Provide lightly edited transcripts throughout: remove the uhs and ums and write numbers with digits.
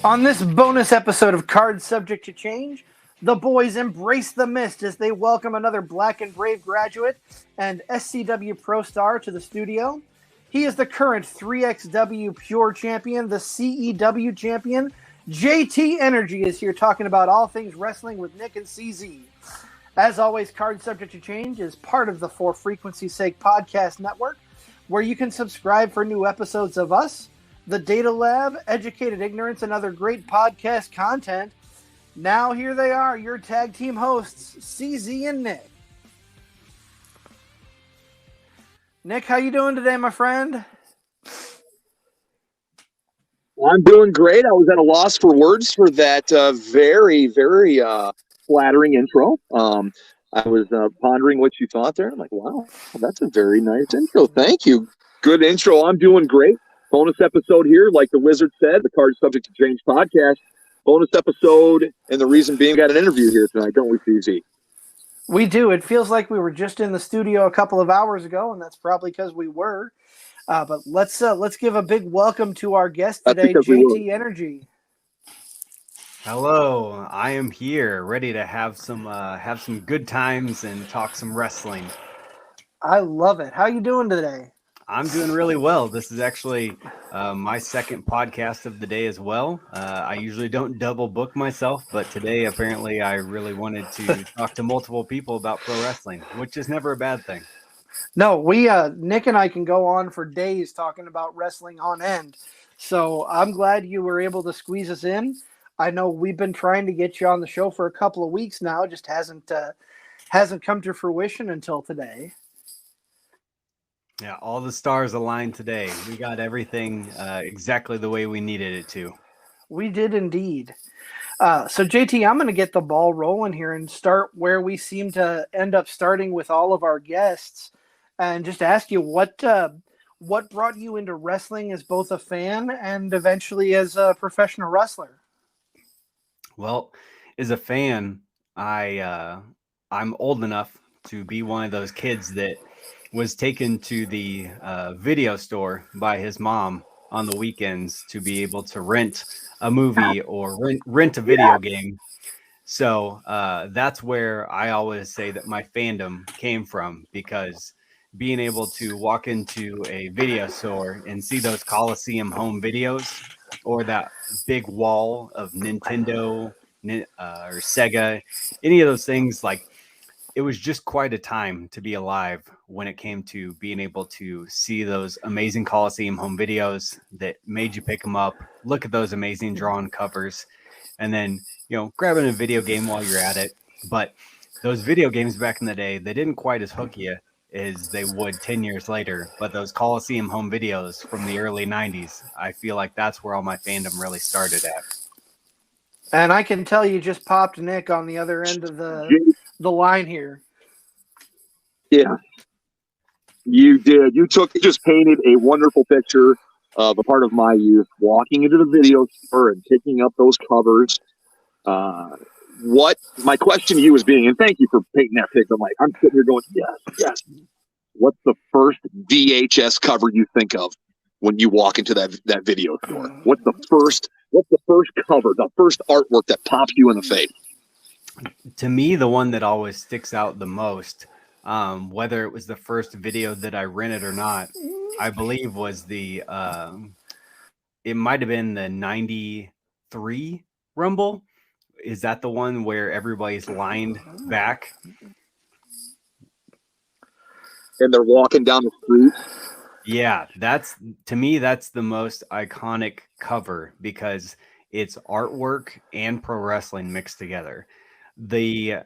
On this bonus episode of Cards Subject to Change, the boys embrace the mist as they welcome another Black and Brave graduate and SCW Pro Star to the studio. He is the current 3XW Pure Champion, the CEW Champion. JT Energy is here talking about all things wrestling with Nick and CZ. As always, Cards Subject to Change is part of the For Frequency's Sake podcast network, where you can subscribe for new episodes of us, The Data Lab, Educated Ignorance, and other great podcast content. Now here they are, your tag team hosts, CZ and Nick. Nick, how you doing today, my friend? I'm doing great. I was at a loss for words for that very flattering intro. I was pondering what you thought there. I'm like, wow, that's a very nice intro. Thank you. Good intro. I'm doing great. Bonus episode here, like the wizard said, the Card Subject to Change podcast. Bonus episode, and the reason being, we got an interview here tonight, don't we, CZ? We do. It feels like we were just in the studio a couple of hours ago, and that's probably because we were. But let's give a big welcome to our guest today, JT Energy. Hello, I am here, ready to have some good times and talk some wrestling. I love it. How you doing today? I'm doing really well. This is actually my second podcast of the day as well. I usually don't double book myself, but today apparently I really wanted to talk to multiple people about pro wrestling, which is never a bad thing. No, Nick and I can go on for days talking about wrestling on end. So I'm glad you were able to squeeze us in. I know we've been trying to get you on the show for a couple of weeks now. It just hasn't come to fruition until today. Yeah, all the stars aligned today. We got everything exactly the way we needed it to. We did indeed. So JT, I'm going to get the ball rolling here and start where we seem to end up starting with all of our guests, and just ask you what brought you into wrestling as both a fan and eventually as a professional wrestler. Well, as a fan, I'm old enough to be one of those kids that was taken to the video store by his mom on the weekends to be able to rent a movie or rent a video game. So that's where I always say that my fandom came from, because being able to walk into a video store and see those Coliseum home videos, or that big wall of Nintendo or Sega, any of those things, like, it was just quite a time to be alive when it came to being able to see those amazing Coliseum home videos that made you pick them up, look at those amazing drawn covers, and then, grabbing a video game while you're at it. But those video games back in the day, they didn't quite as hook you as they would 10 years later. But those Coliseum home videos from the early 90s, I feel like that's where all my fandom really started at. And I can tell you just popped Nick on the other end of the line here. Yeah, you did. You just painted a wonderful picture of a part of my youth, walking into the video store and picking up those covers. What my question to you was being, and thank you for painting that picture. I'm sitting here going, yes. What's the first VHS cover you think of when you walk into that video store? What's the first cover, the first artwork that pops you in the face? To me, the one that always sticks out the most, whether it was the first video that I rented or not, I believe was it might have been the 93 Rumble. Is that the one where everybody's lined back? And they're walking down the street? Yeah, to me, that's the most iconic cover, because it's artwork and pro wrestling mixed together. The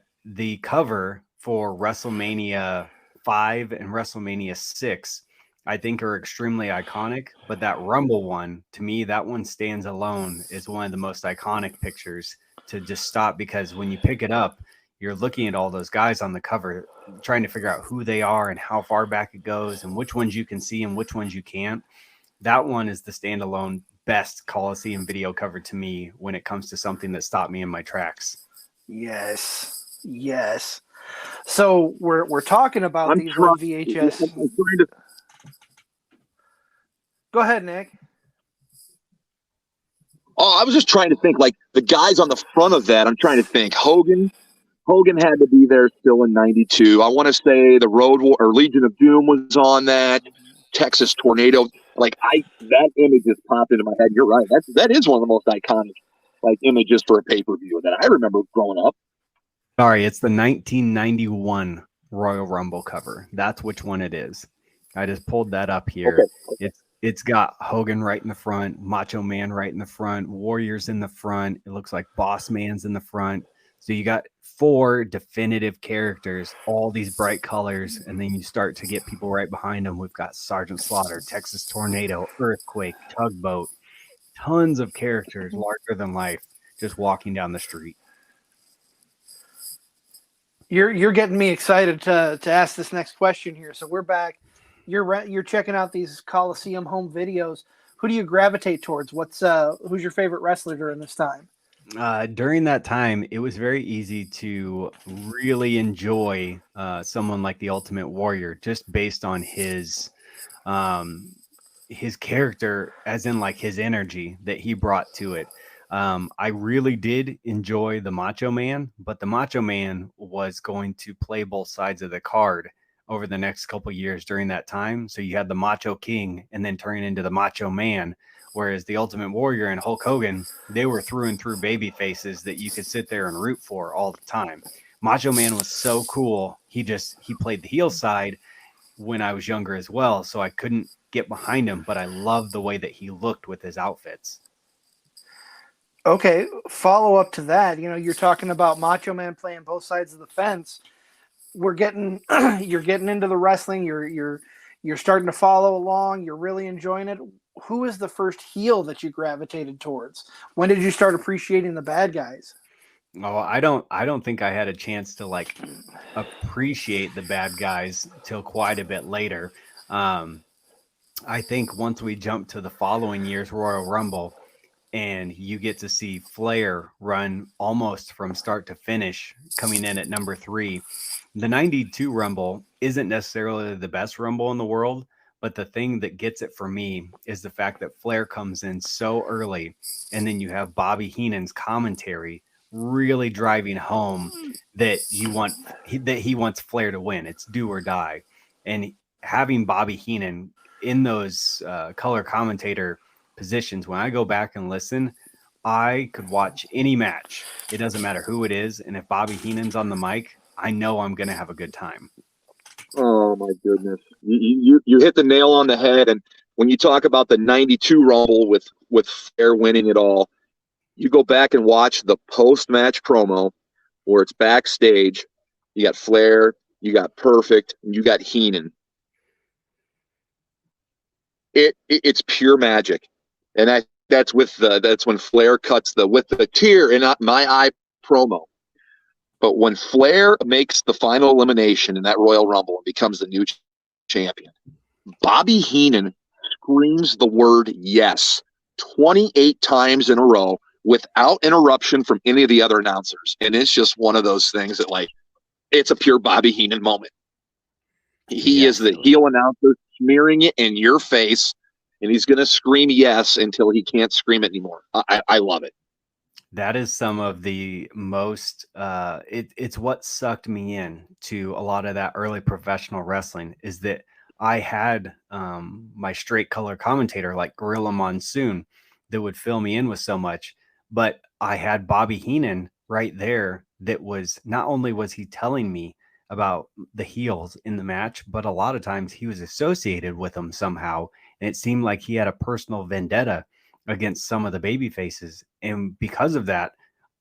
cover for WrestleMania 5 and WrestleMania 6, I think, are extremely iconic. But that Rumble one, to me, that one stands alone as one of the most iconic pictures to just stop, because when you pick it up, you're looking at all those guys on the cover, trying to figure out who they are and how far back it goes and which ones you can see and which ones you can't. That one is the standalone best Coliseum video cover to me when it comes to something that stopped me in my tracks. Yes. So we're talking about these old VHS. Go ahead, Nick. Oh, I was just trying to think, like, the guys on the front of that. I'm trying to think. Hogan had to be there still in '92. I want to say the Road War or Legion of Doom was on that. Texas Tornado. Like, that image just popped into my head. You're right. That is one of the most iconic, like, images for a pay-per-view that I remember growing up. Sorry, it's the 1991 Royal Rumble cover. That's which one it is. I just pulled that up here. Okay. It's got Hogan right in the front, Macho Man right in the front, Warriors in the front. It looks like Boss Man's in the front. So you got 4 definitive characters, all these bright colors, and then you start to get people right behind them. We've got Sergeant Slaughter, Texas Tornado, Earthquake, Tugboat, tons of characters larger than life just walking down the street. You're getting me excited to ask this next question here. So we're back. You're checking out these Coliseum home videos. Who do you gravitate towards? Who's your favorite wrestler during this time? During that time, it was very easy to really enjoy someone like the Ultimate Warrior, just based on his character, as in like his energy that he brought to it. I really did enjoy the Macho Man, but the Macho Man was going to play both sides of the card over the next couple of years during that time. So you had the Macho King and then turning into the Macho Man, whereas the Ultimate Warrior and Hulk Hogan, they were through and through baby faces that you could sit there and root for all the time. Macho Man was so cool. He played the heel side when I was younger as well, so I couldn't get behind him, but I loved the way that he looked with his outfits. Okay, follow up to that. You're talking about Macho Man playing both sides of the fence. You're getting into the wrestling. You're starting to follow along. You're really enjoying it. Who is the first heel that you gravitated towards? When did you start appreciating the bad guys? Oh, I don't think I had a chance to like appreciate the bad guys till quite a bit later. I think once we jump to the following year's Royal Rumble, and you get to see Flair run almost from start to finish, coming in at number 3. The 92 Rumble isn't necessarily the best Rumble in the world, but the thing that gets it for me is the fact that Flair comes in so early, and then you have Bobby Heenan's commentary really driving home that he wants Flair to win. It's do or die. And having Bobby Heenan in those color commentator positions, when I go back and listen, I could watch any match. It doesn't matter who it is. And if Bobby Heenan's on the mic, I know I'm going to have a good time. Oh my goodness. You hit the nail on the head. And when you talk about the 92 Rumble with Flair winning it all, you go back and watch the post-match promo where it's backstage. You got Flair, you got Perfect, and you got Heenan. It's pure magic. And that's when Flair cuts with the tear in my eye promo. But when Flair makes the final elimination in that Royal Rumble and becomes the new champion, Bobby Heenan screams the word yes 28 times in a row without interruption from any of the other announcers. And it's just one of those things that, like, it's a pure Bobby Heenan moment. He is the heel announcer smearing it in your face, and he's going to scream yes until he can't scream it anymore. I love it. That is some of the most, it's what sucked me in to a lot of that early professional wrestling, is that I had my straight color commentator like Gorilla Monsoon that would fill me in with so much, but I had Bobby Heenan right there that was, not only was he telling me about the heels in the match, but a lot of times he was associated with them somehow. And it seemed like he had a personal vendetta against some of the baby faces. And because of that,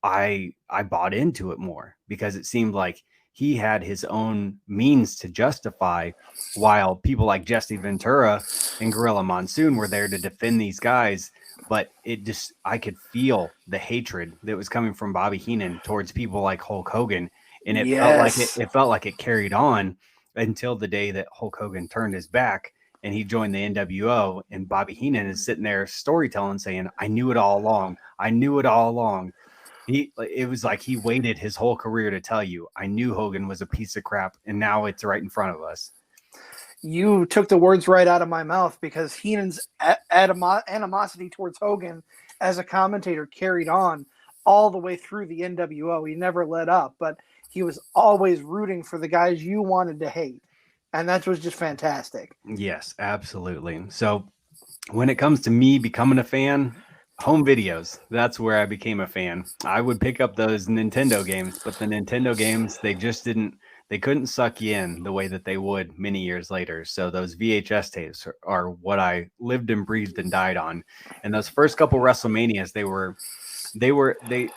I bought into it more, because it seemed like he had his own means to justify, while people like Jesse Ventura and Gorilla Monsoon were there to defend these guys. But I could feel the hatred that was coming from Bobby Heenan towards people like Hulk Hogan. And it felt like it carried on until the day that Hulk Hogan turned his back and he joined the NWO, and Bobby Heenan is sitting there storytelling, saying, I knew it all along. I knew it all along. It was like he waited his whole career to tell you, I knew Hogan was a piece of crap, and now it's right in front of us. You took the words right out of my mouth, because Heenan's animosity towards Hogan as a commentator carried on all the way through the NWO. He never let up, but he was always rooting for the guys you wanted to hate. And that was just fantastic. Yes, absolutely. So when it comes to me becoming a fan, home videos, that's where I became a fan. I would pick up those Nintendo games, but the Nintendo games, they couldn't suck you in the way that they would many years later. So those VHS tapes are what I lived and breathed and died on. And those first couple WrestleManias,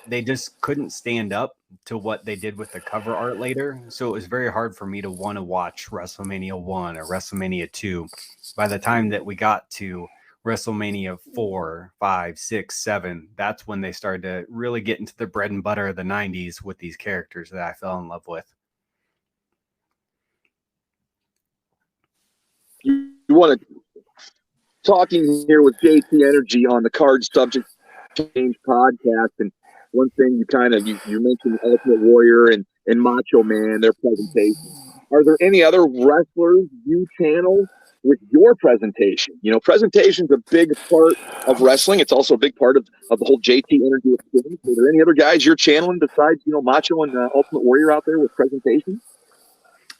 they just couldn't stand up to what they did with the cover art later. So it was very hard for me to want to watch WrestleMania 1 or WrestleMania 2. By the time that we got to WrestleMania 4, 5, 6, 7, that's when they started to really get into the bread and butter of the 90s with these characters that I fell in love with. You want to talking here with JT Energy on the Card Subject Change podcast, and one thing you mentioned Ultimate Warrior and Macho Man, their presentation. Are there any other wrestlers you channel with your presentation? You know, presentation's a big part of wrestling. It's also a big part of the whole JT Energy experience. Are there any other guys you're channeling besides, Macho and Ultimate Warrior out there with presentation?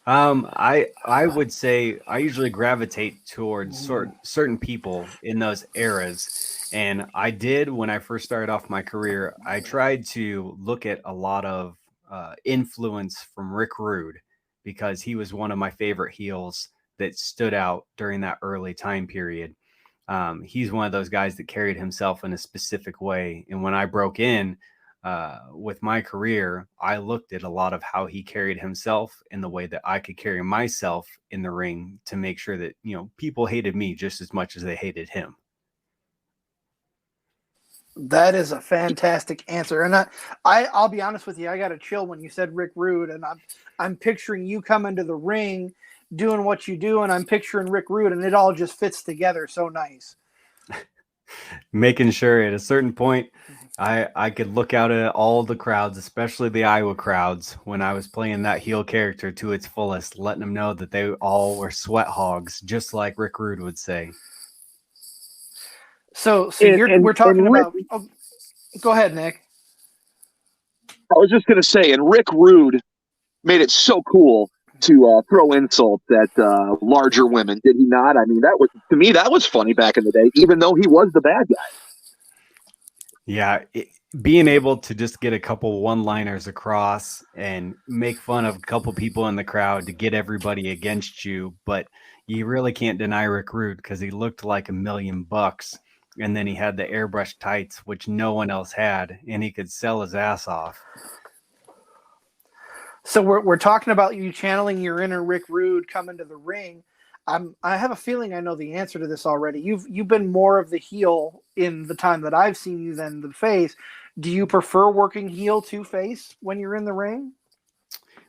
I would say I usually gravitate towards certain people in those eras. And I did, when I first started off my career, I tried to look at a lot of influence from Rick Rude, because he was one of my favorite heels that stood out during that early time period. He's one of those guys that carried himself in a specific way. And when I broke in with my career, I looked at a lot of how he carried himself in the way that I could carry myself in the ring to make sure that, people hated me just as much as they hated him. That is a fantastic answer. And I'll be honest with you, I got a chill when you said Rick Rude, and I'm picturing you coming to the ring doing what you do, and I'm picturing Rick Rude, and it all just fits together so nice. Making sure at a certain point I could look out at all the crowds, especially the Iowa crowds, when I was playing that heel character to its fullest, letting them know that they all were sweat hogs, just like Rick Rude would say. So we're talking about. Oh, go ahead, Nick. I was just going to say, and Rick Rude made it so cool to throw insults at larger women, did he not? I mean, to me, that was funny back in the day, even though he was the bad guy. Yeah, being able to just get a couple one-liners across and make fun of a couple people in the crowd to get everybody against you, but you really can't deny Rick Rude because he looked like $1 million, and then he had the airbrush tights, which no one else had, and he could sell his ass off. So we're talking about you channeling your inner Rick Rude coming to the ring. I have a feeling I know the answer to this already. You've been more of the heel in the time that I've seen you than the face. Do you prefer working heel to face when you're in the ring?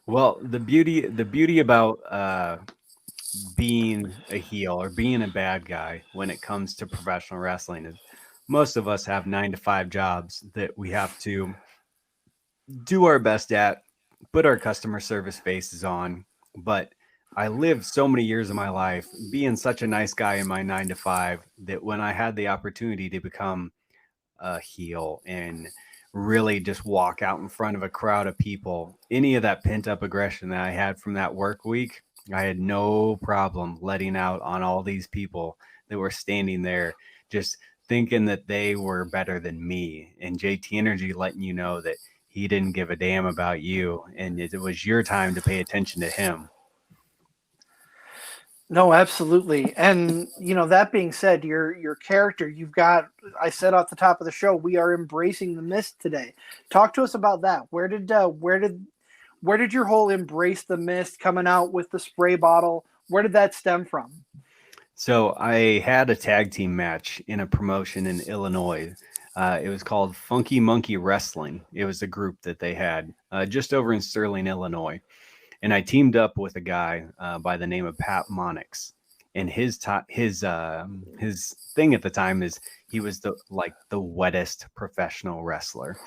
Well, the beauty about being a heel or being a bad guy when it comes to professional wrestling is most of us have 9-to-5 jobs that we have to do our best at, put our customer service faces on, but I lived so many years of my life being such a nice guy in my 9-to-5 that when I had the opportunity to become a heel and really just walk out in front of a crowd of people, any of that pent up aggression that I had from that work week, I had no problem letting out on all these people that were standing there just thinking that they were better than me. And JT Energy letting you know that he didn't give a damn about you and it was your time to pay attention to him. No, absolutely. And, that being said, your character, I said off the top of the show, we are embracing the mist today. Talk to us about that. Where did your whole embrace the mist coming out with the spray bottle? Where did that stem from? So I had a tag team match in a promotion in Illinois. It was called Funky Monkey Wrestling. It was a group that they had just over in Sterling, Illinois. And I teamed up with a guy by the name of Pat Monix, and his thing at the time is he was the wettest professional wrestler.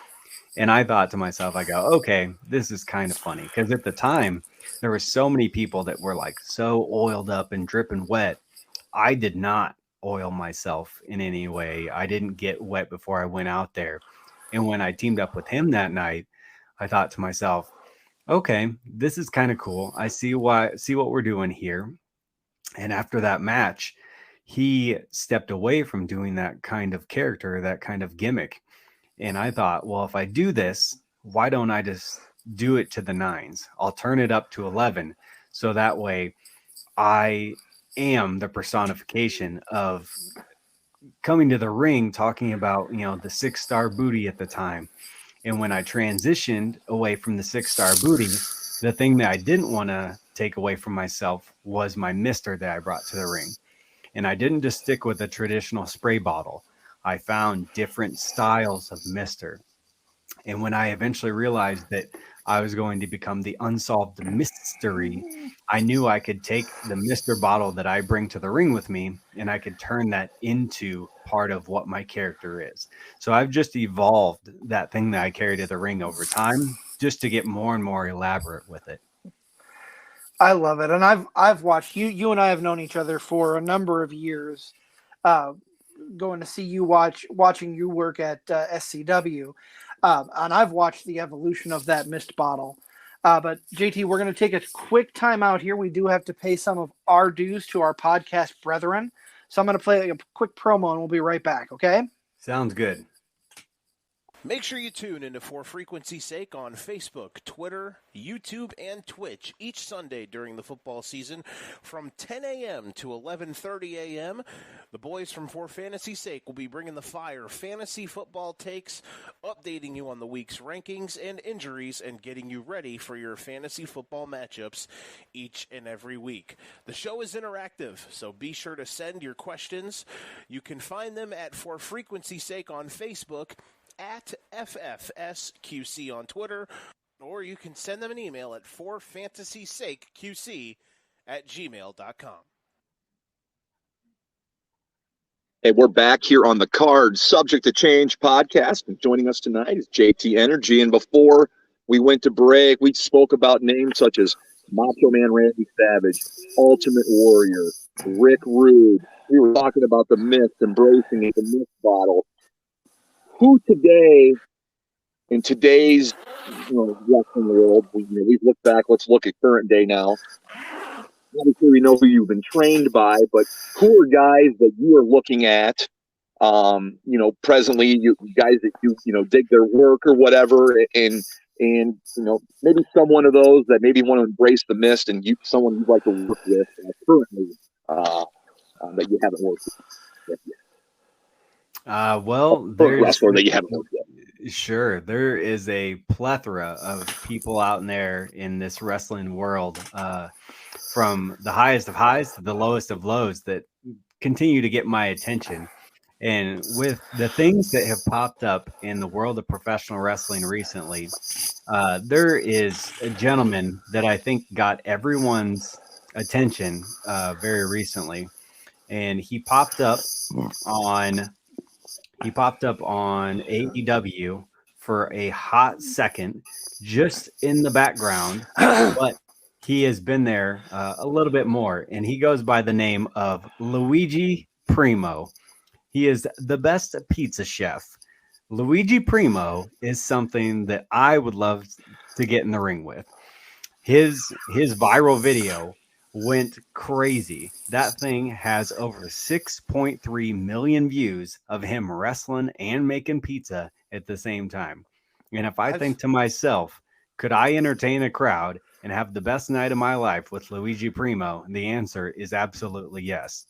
And I thought to myself, I go, okay, this is kind of funny because at the time there were so many people that were like so oiled up and dripping wet. I did not oil myself in any way. I didn't get wet before I went out there. And when I teamed up with him that night, I thought to myself, okay, this is kind of cool. I see what we're doing here. And after that match, he stepped away from doing that kind of character, that kind of gimmick. And I thought, well, if I do this, why don't I just do it to the 9s? I'll turn it up to 11. So that way I am the personification of coming to the ring, talking about, the 6-star booty at the time. And when I transitioned away from the 6-star booty, the thing that I didn't want to take away from myself was my mister that I brought to the ring. And I didn't just stick with a traditional spray bottle. I found different styles of mister. And when I eventually realized that I was going to become the Unsolved Mystery, I knew I could take the mister bottle that I bring to the ring with me, and I could turn that into part of what my character is. So I've just evolved that thing that I carry to the ring over time, just to get more and more elaborate with it. I love it, and I've watched you. You and I have known each other for a number of years. Going to see you watching you work at SCW, and I've watched the evolution of that mist bottle. But JT, we're going to take a quick time out here. We do have to pay some of our dues to our podcast brethren, so I'm going to play a quick promo, and we'll be right back. Okay? Sounds good. Make sure you tune into For Frequency's Sake on Facebook, Twitter, YouTube, and Twitch each Sunday during the football season from 10 a.m. to 11:30 a.m. The boys from For Fantasy's Sake will be bringing the fire fantasy football takes, updating you on the week's rankings and injuries, and getting you ready for your fantasy football matchups each and every week. The show is interactive, so be sure to send your questions. You can find them at For Frequency's Sake on Facebook, at FFSQC on Twitter, or you can send them an email at forfantasysakeqc@gmail.com. Hey, we're back here on the Card Subject to Change podcast, and joining us tonight is JT Energy. And before we went to break, we spoke about names such as Macho Man Randy Savage, Ultimate Warrior, Rick Rude. We were talking about the myth, embracing it, the myth bottle. Who today, in today's wrestling world, we've looked back, let's look at current day now. Obviously, we know who you've been trained by, but who are guys that you are looking at, presently, you guys that you dig their work or whatever, and maybe someone of those that maybe want to embrace the mist, and someone you'd like to work with currently that you haven't worked with yet. Well, there's wrestler that you haven't worked with. Sure, there is a plethora of people out there in this wrestling world, from the highest of highs to the lowest of lows, that continue to get my attention. And with the things that have popped up in the world of professional wrestling recently, there is a gentleman that I think got everyone's attention very recently, and he popped up on AEW for a hot second, just in the background, but he has been there a little bit more, and he goes by the name of Luigi Primo. He is the best pizza chef. Luigi Primo is something that I would love to get in the ring with. His viral video went crazy. That thing has over 6.3 million views of him wrestling and making pizza at the same time. And if I think to myself, could I entertain a crowd and have the best night of my life with Luigi Primo? The answer is absolutely yes.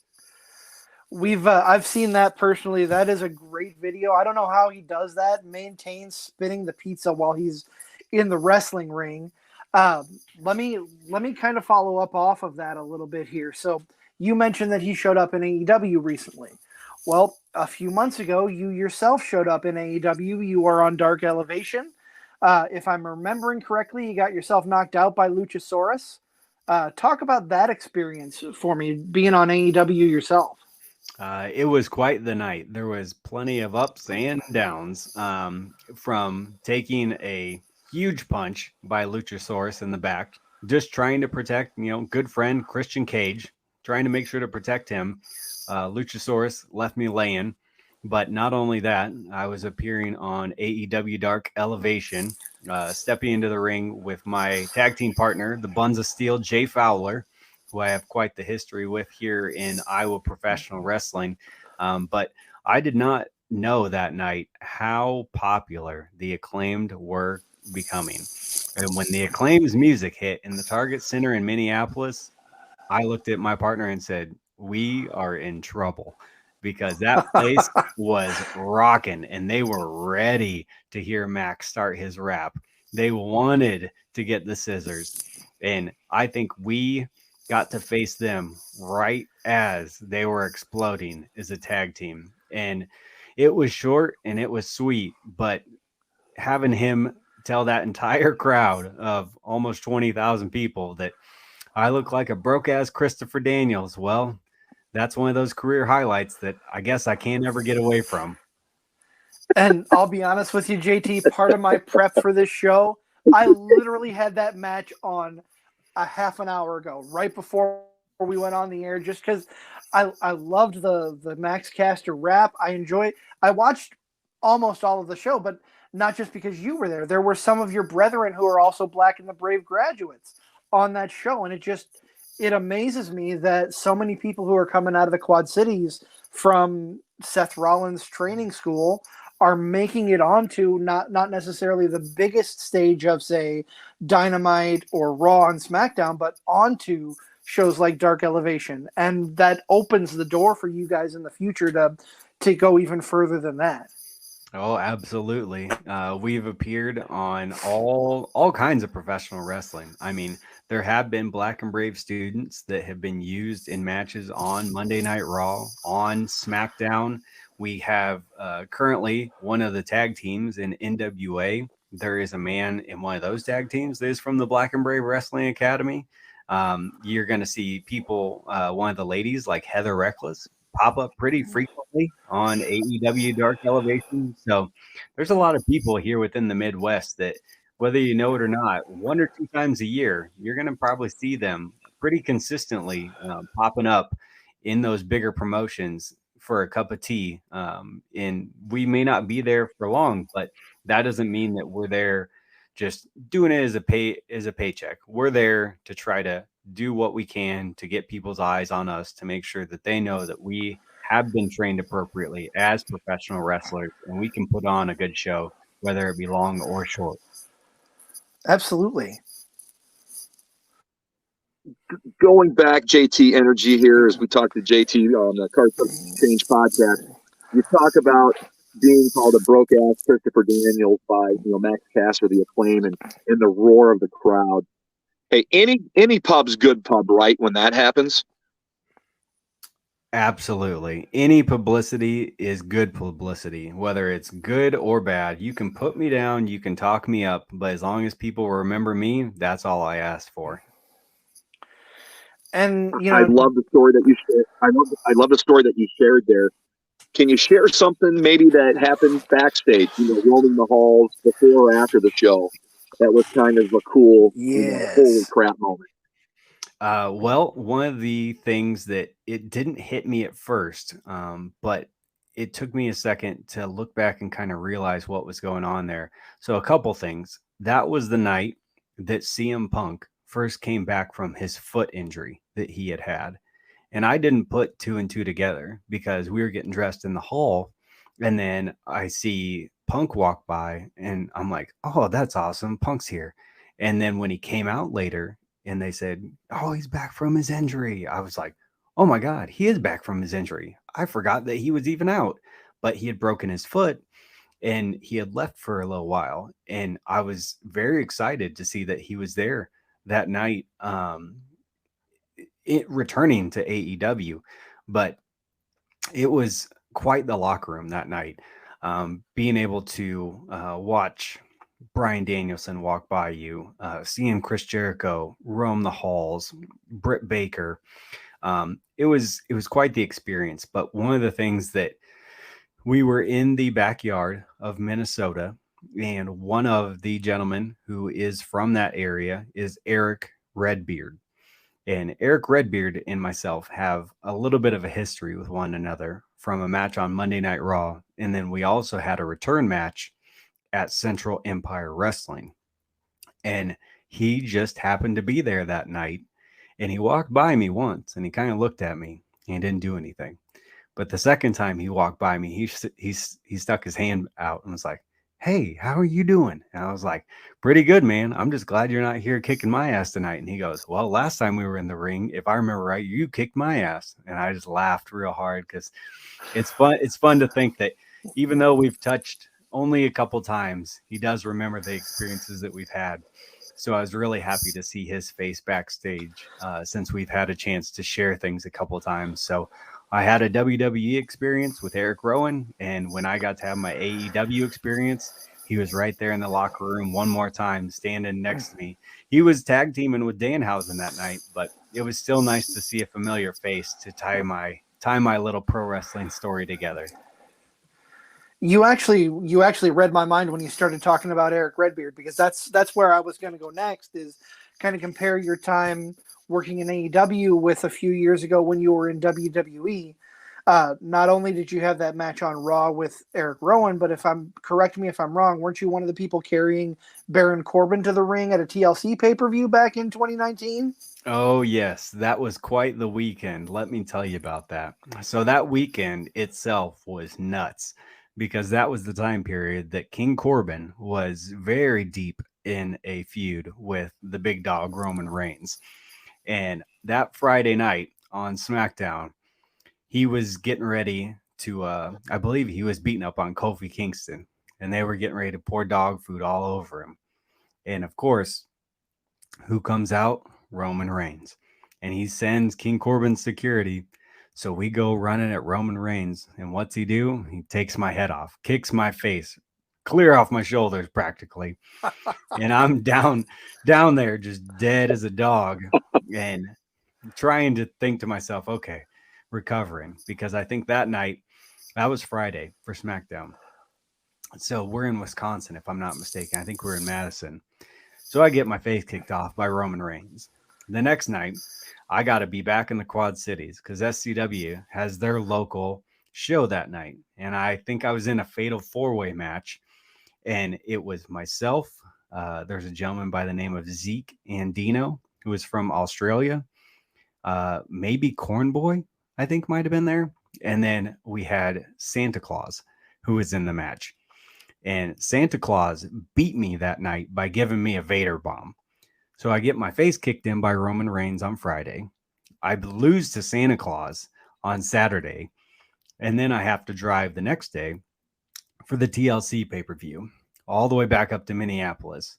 I've seen that personally. That is a great video. I don't know how he does that, maintains spinning the pizza while he's in the wrestling ring. Let me kind of follow up off of that a little bit here. So you mentioned that he showed up in AEW recently. Well, a few months ago, you yourself showed up in AEW. You were on Dark Elevation. If I'm remembering correctly, you got yourself knocked out by Luchasaurus. Talk about that experience for me, being on AEW yourself. It was quite the night. There was plenty of ups and downs, from taking a huge punch by Luchasaurus in the back, just trying to protect, good friend Christian Cage, trying to make sure to protect him, Luchasaurus left me laying. But not only that, I was appearing on AEW Dark Elevation, stepping into the ring with my tag team partner, the Buns of Steel, Jay Fowler, who I have quite the history with here in Iowa professional wrestling. But I did not know that night how popular the Acclaimed were becoming. And when the Acclaim's music hit in the Target Center in Minneapolis, I looked at my partner and said, we are in trouble, because that place was rocking and they were ready to hear Max start his rap. They wanted to get the scissors. And I think we got to face them right as they were exploding as a tag team. And it was short and it was sweet, but having him tell that entire crowd of almost 20,000 people that I look like a broke ass Christopher Daniels, well, that's one of those career highlights that I guess I can't ever get away from. And I'll be honest with you, JT, part of my prep for this show, I literally had that match on a half an hour ago, right before we went on the air, just because I loved the Max Caster rap. I watched almost all of the show, but not just because you were there. There were some of your brethren who are also Black and the Brave graduates on that show, and it amazes me that so many people who are coming out of the Quad Cities from Seth Rollins training school are making it onto not necessarily the biggest stage of, say, Dynamite or Raw and SmackDown, but onto shows like Dark Elevation. And that opens the door for you guys in the future to go even further than that. Oh, absolutely. We've appeared on all kinds of professional wrestling. I mean, there have been Black and Brave students that have been used in matches on Monday Night Raw, on SmackDown. We have currently one of the tag teams in NWA. There is a man in one of those tag teams that is from the Black and Brave Wrestling Academy. You're going to see people, one of the ladies like Heather Reckless, pop up pretty frequently on AEW Dark Elevation. So there's a lot of people here within the Midwest that, whether you know it or not, 1 or 2 times a year, you're going to probably see them pretty consistently popping up in those bigger promotions for a cup of tea. And we may not be there for long, but that doesn't mean that we're there just doing it as a paycheck. We're there to try to do what we can to get people's eyes on us, to make sure that they know that we have been trained appropriately as professional wrestlers and we can put on a good show, whether it be long or short. Absolutely. Going back, JT Energy here, as we talked to JT on the Card Change podcast, you talk about being called a broke ass Christopher Daniels by Max Caster, the Acclaim, and the roar of the crowd. Hey, any pub's good pub, right? When that happens, absolutely. Any publicity is good publicity, whether it's good or bad. You can put me down, you can talk me up, but as long as people remember me, that's all I asked for. And I love the story that you shared. I love the story that you shared there. Can you share something maybe that happened backstage, roaming the halls before or after the show? That was kind of a cool, holy crap moment. Well, one of the things that it didn't hit me at first, but it took me a second to look back and kind of realize what was going on there. So a couple things. That was the night that CM Punk first came back from his foot injury that he had. And I didn't put 2 and 2 together because we were getting dressed in the hall. And then I see Punk walk by and I'm like, oh, that's awesome. Punk's here. And then when he came out later and they said, oh, he's back from his injury, I was like, oh my God, he is back from his injury. I forgot that he was even out, but he had broken his foot and he had left for a little while. And I was very excited to see that he was there that night, returning to AEW. But it was quite the locker room that night. Being able to watch Bryan Danielson walk by you, seeing Chris Jericho roam the halls, Britt Baker. It was quite the experience. But one of the things that we were in the backyard of Minnesota, and one of the gentlemen who is from that area is Eric Redbeard. And Eric Redbeard and myself have a little bit of a history with one another from a match on Monday Night Raw. And then we also had a return match at Central Empire Wrestling. And he just happened to be there that night. And he walked by me once and he kind of looked at me and didn't do anything. But the second time he walked by me, he stuck his hand out and was like, "Hey, how are you doing?" And I was like, "Pretty good, man. I'm just glad you're not here kicking my ass tonight." And he goes, "Well, last time we were in the ring, if I remember right, you kicked my ass." And I just laughed real hard because it's fun. It's fun to think that even though we've touched only a couple times, he does remember the experiences that we've had. So I was really happy to see his face backstage since we've had a chance to share things a couple times. So I had a WWE experience with Eric Rowan, and when I got to have my AEW experience, he was right there in the locker room one more time, standing next to me. He was tag teaming with Danhausen that night, but it was still nice to see a familiar face to tie my little pro wrestling story together. You actually read my mind when you started talking about Eric Redbeard, because that's where I was going to go next, is kind of compare your time working in AEW with a few years ago when you were in WWE. Not only did you have that match on Raw with Eric Rowan, but correct me if I'm wrong, weren't you one of the people carrying Baron Corbin to the ring at a TLC pay-per-view back in 2019? Oh, yes. That was quite the weekend. Let me tell you about that. So that weekend itself was nuts, because that was the time period that King Corbin was very deep in a feud with the big dog Roman Reigns. And that Friday night on SmackDown, he was getting ready to, I believe he was beating up on Kofi Kingston, and they were getting ready to pour dog food all over him. And of course, who comes out? Roman Reigns. And he sends King Corbin's security. So we go running at Roman Reigns. And what's he do? He takes my head off, kicks my face clear off my shoulders practically. And I'm down there just dead as a dog and trying to think to myself, okay, recovering, because I think that night, that was Friday for SmackDown. So we're in Wisconsin, if I'm not mistaken. I think we're in Madison. So I get my face kicked off by Roman Reigns. The next night, I got to be back in the Quad Cities because SCW has their local show that night. And I think I was in a fatal four-way match. And it was myself. There's a gentleman by the name of Zeke Andino, who is from Australia. Maybe Cornboy, I think, might have been there. And then we had Santa Claus, who was in the match. And Santa Claus beat me that night by giving me a Vader bomb. So I get my face kicked in by Roman Reigns on Friday. I lose to Santa Claus on Saturday. And then I have to drive the next day for the TLC pay-per-view all the way back up to Minneapolis.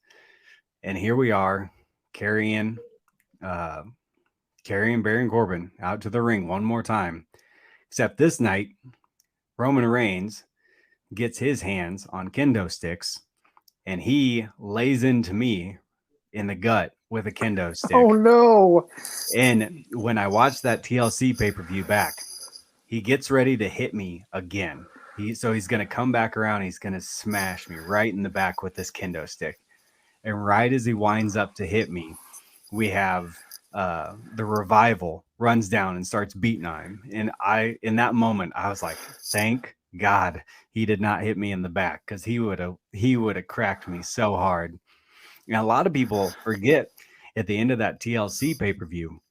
And here we are carrying Baron Corbin out to the ring one more time. Except this night, Roman Reigns gets his hands on kendo sticks and he lays into me in the gut with a kendo stick. Oh no. And when I watched that TLC pay-per-view back, he gets ready to hit me again. He's going to come back around. He's going to smash me right in the back with this kendo stick. And right as he winds up to hit me, we have the Revival runs down and starts beating on him. And in that moment, I was like, thank God he did not hit me in the back, because he would have cracked me so hard. And a lot of people forget at the end of that TLC pay-per-view,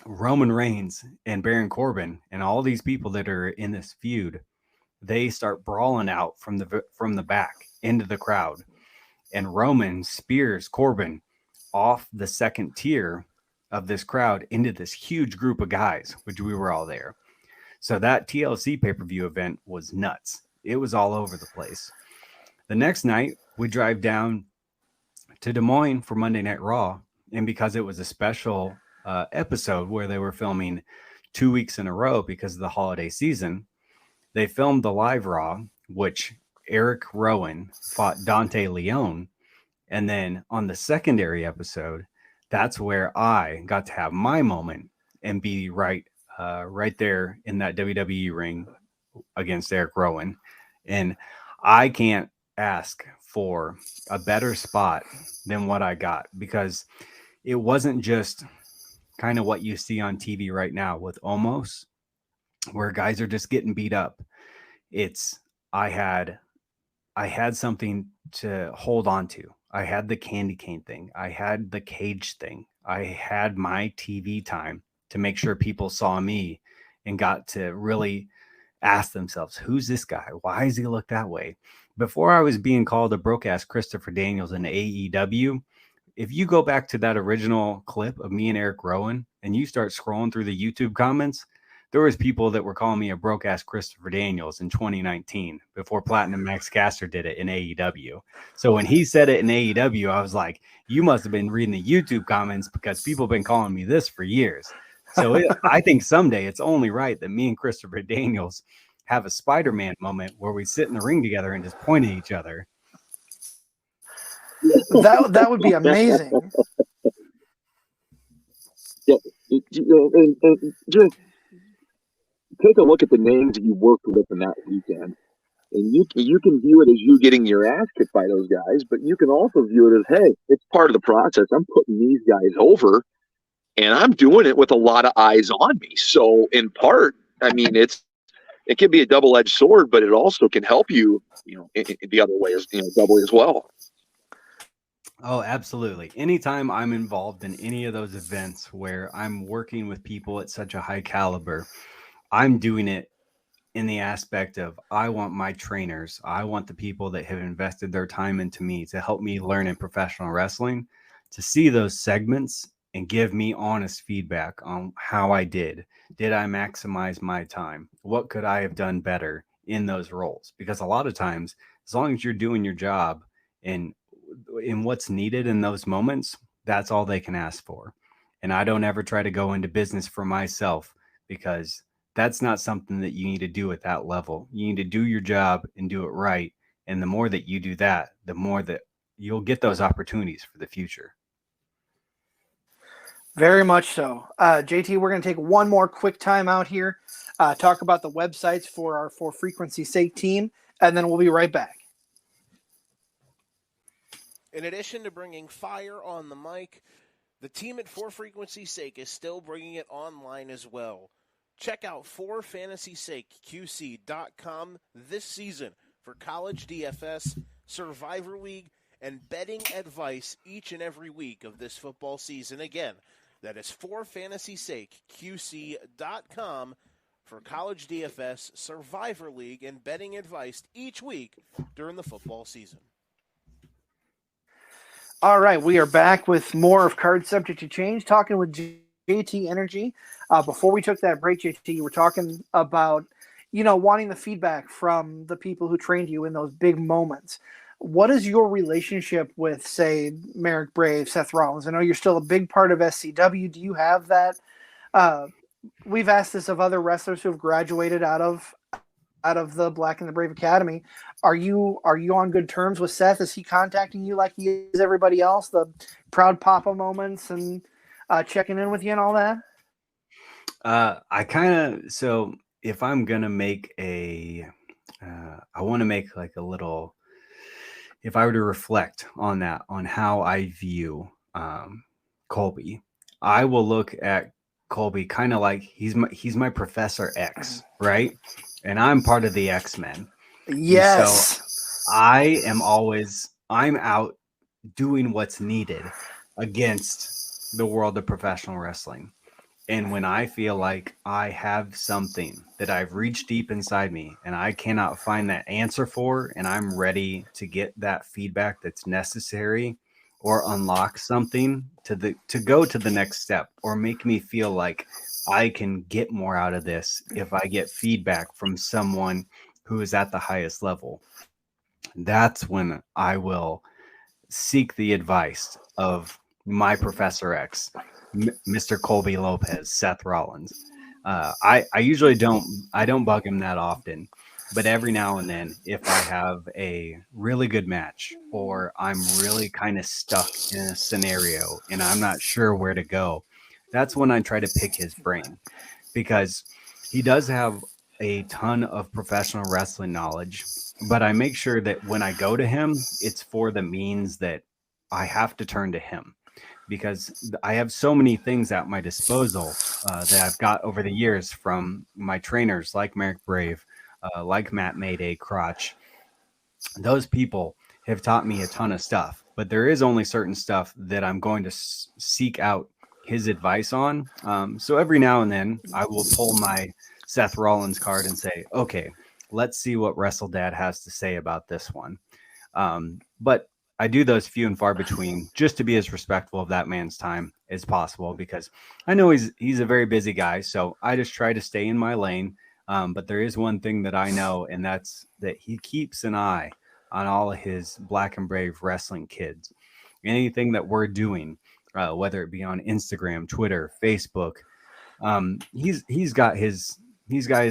Roman Reigns and Baron Corbin and all these people that are in this feud, they start brawling out from the back into the crowd. And Roman spears Corbin off the second tier of this crowd into this huge group of guys, which we were all there. So that TLC pay-per-view event was nuts. It was all over the place. The next night, we drive down to Des Moines for Monday Night Raw. And because it was a special episode where they were filming 2 weeks in a row because of the holiday season, they filmed the live Raw, which Eric Rowan fought Dante Leone. And then on the secondary episode, that's where I got to have my moment and be right there in that WWE ring against Eric Rowan. And I can't ask for a better spot than what I got, because it wasn't just kind of what you see on TV right now with Omos, where guys are just getting beat up. It's I had something to hold on to. I had the candy cane thing. I had the cage thing. I had my TV time to make sure people saw me and got to really ask themselves, who's this guy? Why does he look that way? Before I was being called a broke-ass Christopher Daniels in AEW, if you go back to that original clip of me and Eric Rowan and you start scrolling through the YouTube comments, there was people that were calling me a broke-ass Christopher Daniels in 2019 before Platinum Max Caster did it in AEW. So when he said it in AEW, I was like, you must have been reading the YouTube comments because people have been calling me this for years. So I think someday it's only right that me and Christopher Daniels have a Spider-Man moment where we sit in the ring together and just point at each other. That would be amazing. Yeah, and just take a look at the names that you worked with in that weekend, and you can view it as you getting your ass kicked by those guys, but you can also view it as, hey, it's part of the process. I'm putting these guys over, and I'm doing it with a lot of eyes on me. So in part, I mean, it can be a double-edged sword, but it also can help you, in the other way, doubly as well. Oh, absolutely. Anytime I'm involved in any of those events where I'm working with people at such a high caliber, I'm doing it in the aspect of I want my trainers, I want the people that have invested their time into me to help me learn in professional wrestling to see those segments and give me honest feedback on how I did. Did I maximize my time? What could I have done better in those roles? Because a lot of times, as long as you're doing your job and in what's needed in those moments, that's all they can ask for. And I don't ever try to go into business for myself because that's not something that you need to do at that level. You need to do your job and do it right. And the more that you do that, the more that you'll get those opportunities for the future. Very much so. JT, we're going to take one more quick time out here, talk about the websites for our For Frequency's Sake team, and then we'll be right back. In addition to bringing fire on the mic, the team at For Frequency's Sake is still bringing it online as well. Check out ForFantasySakeQC.com this season for college DFS, Survivor League, and betting advice each and every week of this football season. Again, that is ForFantasySakeQC.com for college DFS, Survivor League, and betting advice each week during the football season. All right, we are back with more of Card Subject to Change, talking with JT Energy. Before we took that break, JT, you were talking about, wanting the feedback from the people who trained you in those big moments. What is your relationship with, say, Merrick Brave, Seth Rollins? I know you're still a big part of SCW. Do you have that? We've asked this of other wrestlers who have graduated out of the Black and the Brave Academy. Are you on good terms with Seth? Is he contacting you like he is everybody else? The proud papa moments and checking in with you and all that? So if I'm going to make I want to make like a little, if I were to reflect on that, on how I view Colby, I will look at Colby kind of like he's my Professor X, right? And I'm part of the X-Men. Yes. So I'm out doing what's needed against the world of professional wrestling. And when I feel like I have something that I've reached deep inside me and I cannot find that answer for, and I'm ready to get that feedback that's necessary or unlock something to go to the next step or make me feel like I can get more out of this if I get feedback from someone who is at the highest level, that's when I will seek the advice of my Professor X, Mr. Colby Lopez, Seth Rollins. I usually don't bug him that often, but every now and then, if I have a really good match or I'm really kind of stuck in a scenario and I'm not sure where to go, that's when I try to pick his brain, because he does have a ton of professional wrestling knowledge, but I make sure that when I go to him, it's for the means that I have to turn to him. because I have so many things at my disposal that I've got over the years from my trainers like Merrick Brave, like Matt Mayday Crotch. Those people have taught me a ton of stuff, but there is only certain stuff that I'm going to seek out his advice on. So every now and then I will pull my Seth Rollins card and say, okay, let's see what WrestleDad has to say about this one. But I do those few and far between just to be as respectful of that man's time as possible, because I know he's a very busy guy. So I just try to stay in my lane. But there is one thing that I know, and that's that he keeps an eye on all of his Black and Brave wrestling kids. Anything that we're doing, whether it be on Instagram, Twitter, Facebook, he's got his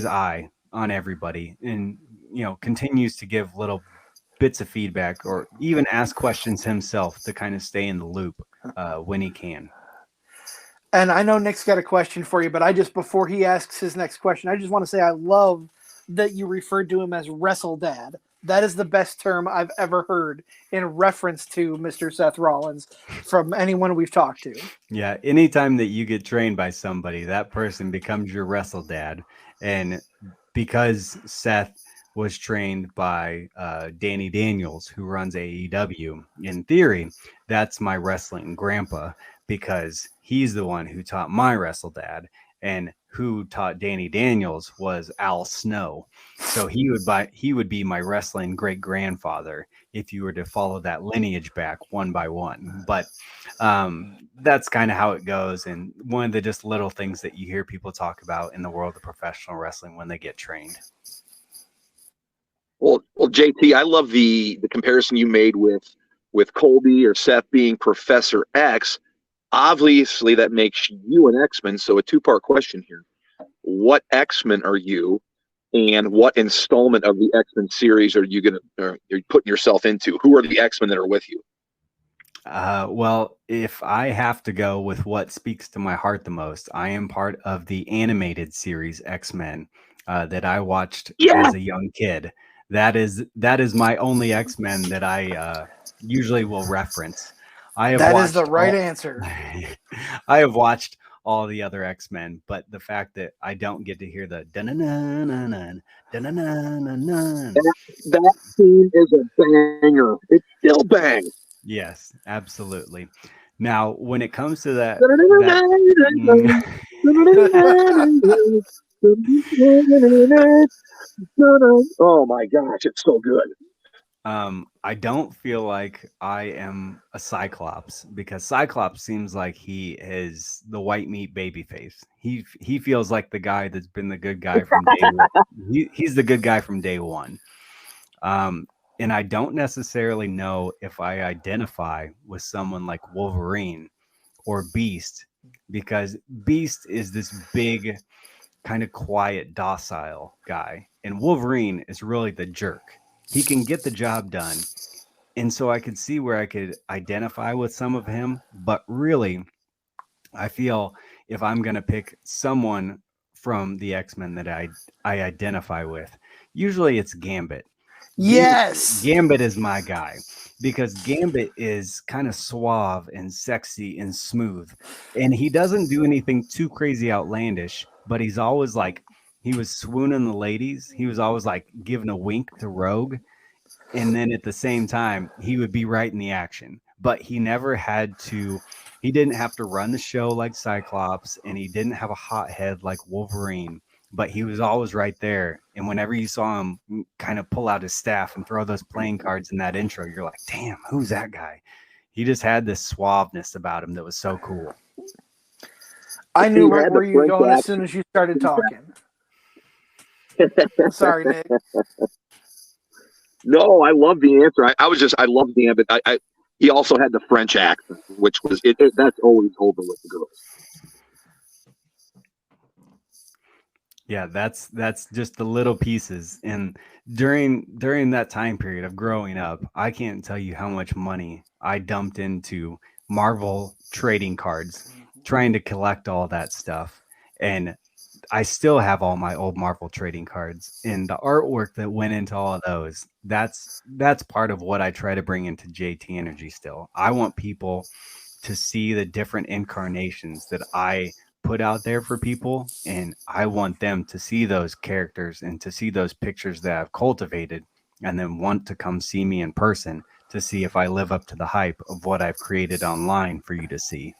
eye on everybody, and continues to give little bits of feedback or even ask questions himself to kind of stay in the loop when he can. And I know Nick's got a question for you, but before he asks his next question, I just want to say I love that you referred to him as WrestleDad. That is the best term I've ever heard in reference to Mr. Seth Rollins from anyone we've talked to. Yeah, anytime that you get trained by somebody, that person becomes your WrestleDad. And because Seth was trained by Danny Daniels, who runs AEW, in theory, that's my wrestling grandpa, because he's the one who taught my WrestleDad, and who taught Danny Daniels was Al Snow. So he would be my wrestling great grandfather if you were to follow that lineage back one by one. But that's kind of how it goes, and one of the just little things that you hear people talk about in the world of professional wrestling when they get trained. Well, JT, I love the comparison you made with Colby or Seth being Professor X. Obviously, that makes you an X-Men. So a two-part question here. What X-Men are you, and what installment of the X-Men series are you putting yourself into? Who are the X-Men that are with you? Well, if I have to go with what speaks to my heart the most, I am part of the animated series X-Men that I watched as a young kid. That is my only X-Men that I usually will reference. That is the right answer. I have watched all the other X-Men, but the fact that I don't get to hear the da-na-na-na-na, da-na-na-na-na. That scene is a banger. It still bangs. Yes, absolutely. Now, when it comes to that oh my gosh, it's so good. I don't feel like I am a Cyclops, because Cyclops seems like he is the white meat babyface. He feels like the guy that's been the good guy from day one. He's the good guy from day one. And I don't necessarily know if I identify with someone like Wolverine or Beast, because Beast is this big, kind of quiet, docile guy, and Wolverine is really the jerk. He can get the job done. And so I could see where I could identify with some of him. But really, I feel if I'm going to pick someone from the X-Men that I identify with, usually it's Gambit. Yes. Gambit is my guy, because Gambit is kind of suave and sexy and smooth. And he doesn't do anything too crazy outlandish, but he's always like, he was swooning the ladies. He was always like giving a wink to Rogue. And then at the same time, he would be right in the action. But he didn't have to run the show like Cyclops, and he didn't have a hot head like Wolverine. But he was always right there. And whenever you saw him kind of pull out his staff and throw those playing cards in that intro, you're like, damn, who's that guy? He just had this suaveness about him that was so cool. I knew right where you were going as soon as you started talking. Sorry, Nick. No, I love the answer. I love the Gambit. He also had the French accent, which was that's always over with the girls. Yeah, that's just the little pieces. And during that time period of growing up, I can't tell you how much money I dumped into Marvel trading cards, trying to collect all that stuff. And I still have all my old Marvel trading cards, and the artwork that went into all of those. That's part of what I try to bring into JT Energy still. I want people to see the different incarnations that I put out there for people, and I want them to see those characters and to see those pictures that I've cultivated, and then want to come see me in person to see if I live up to the hype of what I've created online for you to see.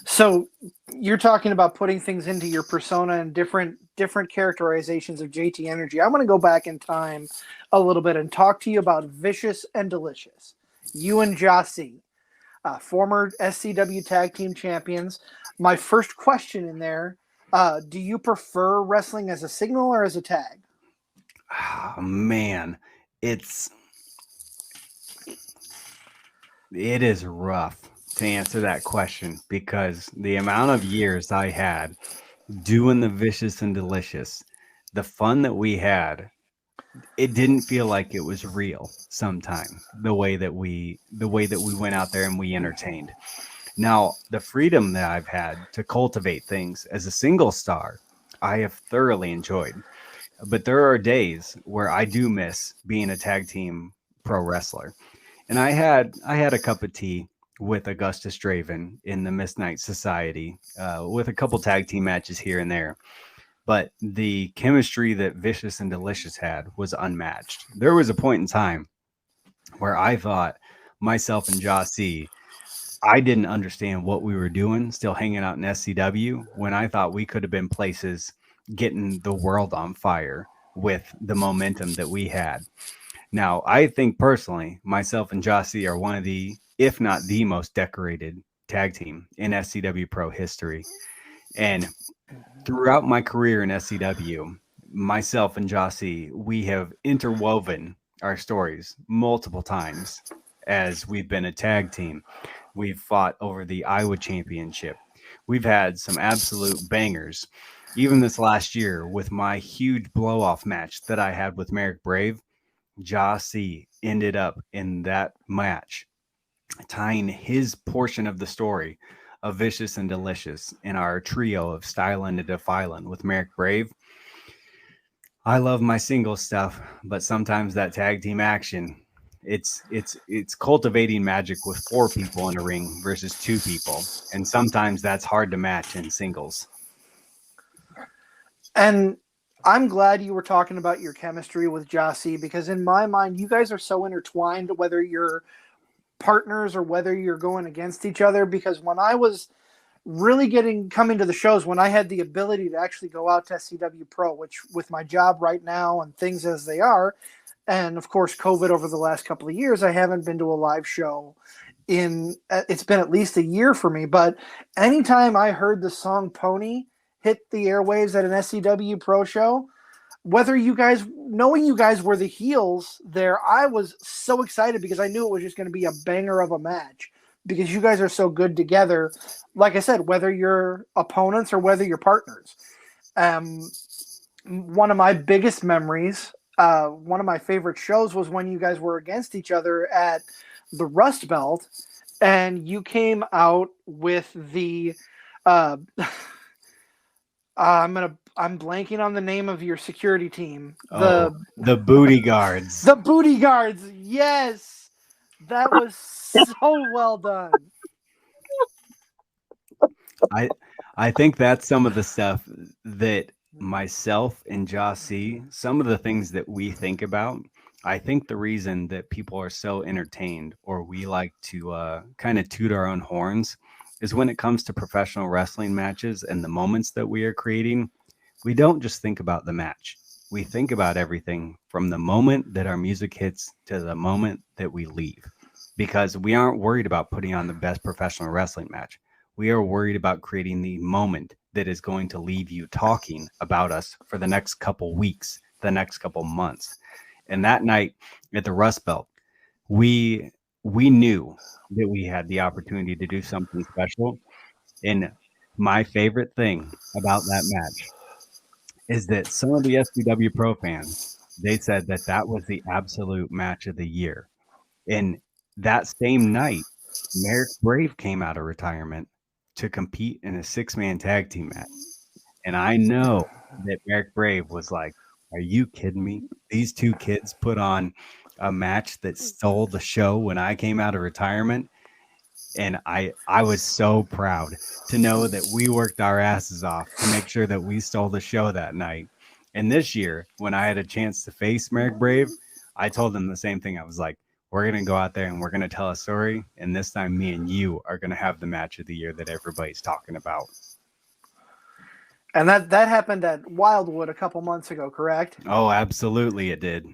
So you're talking about putting things into your persona and different characterizations of JT Energy. I want to go back in time a little bit and talk to you about Vicious and Delicious. You and Jossie, former SCW tag team champions. My first question in there, do you prefer wrestling as a signal or as a tag? Oh, man, it is rough to answer that question, because the amount of years I had doing the Vicious and Delicious, the fun that we had, it didn't feel like it was real sometimes, the way that we went out there and we entertained. Now, the freedom that I've had to cultivate things as a single star, I have thoroughly enjoyed. But there are days where I do miss being a tag team pro wrestler. And I had a cup of tea with Augustus Draven in the Miss Night Society, with a couple tag team matches here and there. But the chemistry that Vicious and Delicious had was unmatched. There was a point in time where I thought myself and Jossie, I didn't understand what we were doing, still hanging out in SCW, when I thought we could have been places getting the world on fire with the momentum that we had. Now, I think personally, myself and Jossie are one of the, if not the most decorated tag team in SCW Pro history. And throughout my career in SCW, myself and Jossie, we have interwoven our stories multiple times as we've been a tag team. We've fought over the Iowa Championship. We've had some absolute bangers. Even this last year with my huge blow-off match that I had with Merrick Brave, Jossie ended up in that match tying his portion of the story of Vicious and Delicious in our trio of Stylin' and Defilin' with Merrick Brave. I love my single stuff, but sometimes that tag team action, it's cultivating magic with 4 people in a ring versus 2 people, and sometimes that's hard to match in singles. And I'm glad you were talking about your chemistry with Jossie, because in my mind, you guys are so intertwined, whether you're partners or whether you're going against each other. Because when I was really coming to the shows, when I had the ability to actually go out to SCW Pro, which with my job right now and things as they are, and of course COVID over the last couple of years, I haven't been to a live show it's been at least a year for me. But anytime I heard the song Pony hit the airwaves at an SCW Pro show, whether knowing you guys were the heels there, I was so excited because I knew it was just going to be a banger of a match, because you guys are so good together. Like I said, whether you're opponents or whether you're partners. One of my biggest memories, one of my favorite shows was when you guys were against each other at the Rust Belt, and you came out with the I'm blanking on the name of your security team. The Booty Guards. The Booty Guards. Yes. That was so well done. I think that's some of the stuff that myself and Jossie, some of the things that we think about. I think the reason that people are so entertained, or we like to kind of toot our own horns, is when it comes to professional wrestling matches and the moments that we are creating, we don't just think about the match. We think about everything from the moment that our music hits to the moment that we leave, because we aren't worried about putting on the best professional wrestling match. We are worried about creating the moment that is going to leave you talking about us for the next couple weeks, the next couple months. And that night at the Rust Belt, we knew that we had the opportunity to do something special. And my favorite thing about that match is that some of the SCW Pro fans, they said that that was the absolute match of the year. And that same night, Merrick Brave came out of retirement to compete in a 6-man tag team match. And I know that Merrick Brave was like, are you kidding me? These 2 kids put on a match that stole the show when I came out of retirement. And I was so proud to know that we worked our asses off to make sure that we stole the show that night. And this year, when I had a chance to face Merrick Brave, I told him the same thing. I was like, we're going to go out there and we're going to tell a story. And this time, me and you are going to have the match of the year that everybody's talking about. And that happened at Wildwood a couple months ago, correct? Oh, absolutely it did.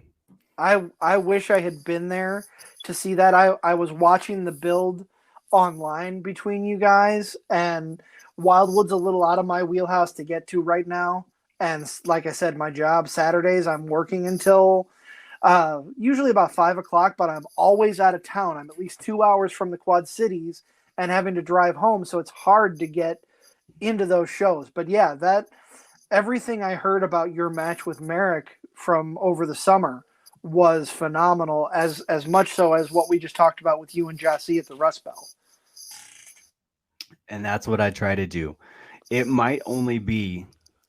I wish I had been there to see that. I was watching the build online between you guys, and Wildwood's a little out of my wheelhouse to get to right now. And like I said, my job Saturdays, I'm working until usually about 5 o'clock, but I'm always out of town. I'm at least 2 hours from the Quad Cities and having to drive home, so it's hard to get into those shows. But yeah, that everything I heard about your match with Merrick from over the summer was phenomenal, as much so as what we just talked about with you and Jossie at the Rust Belt. And that's what I try to do. It might only be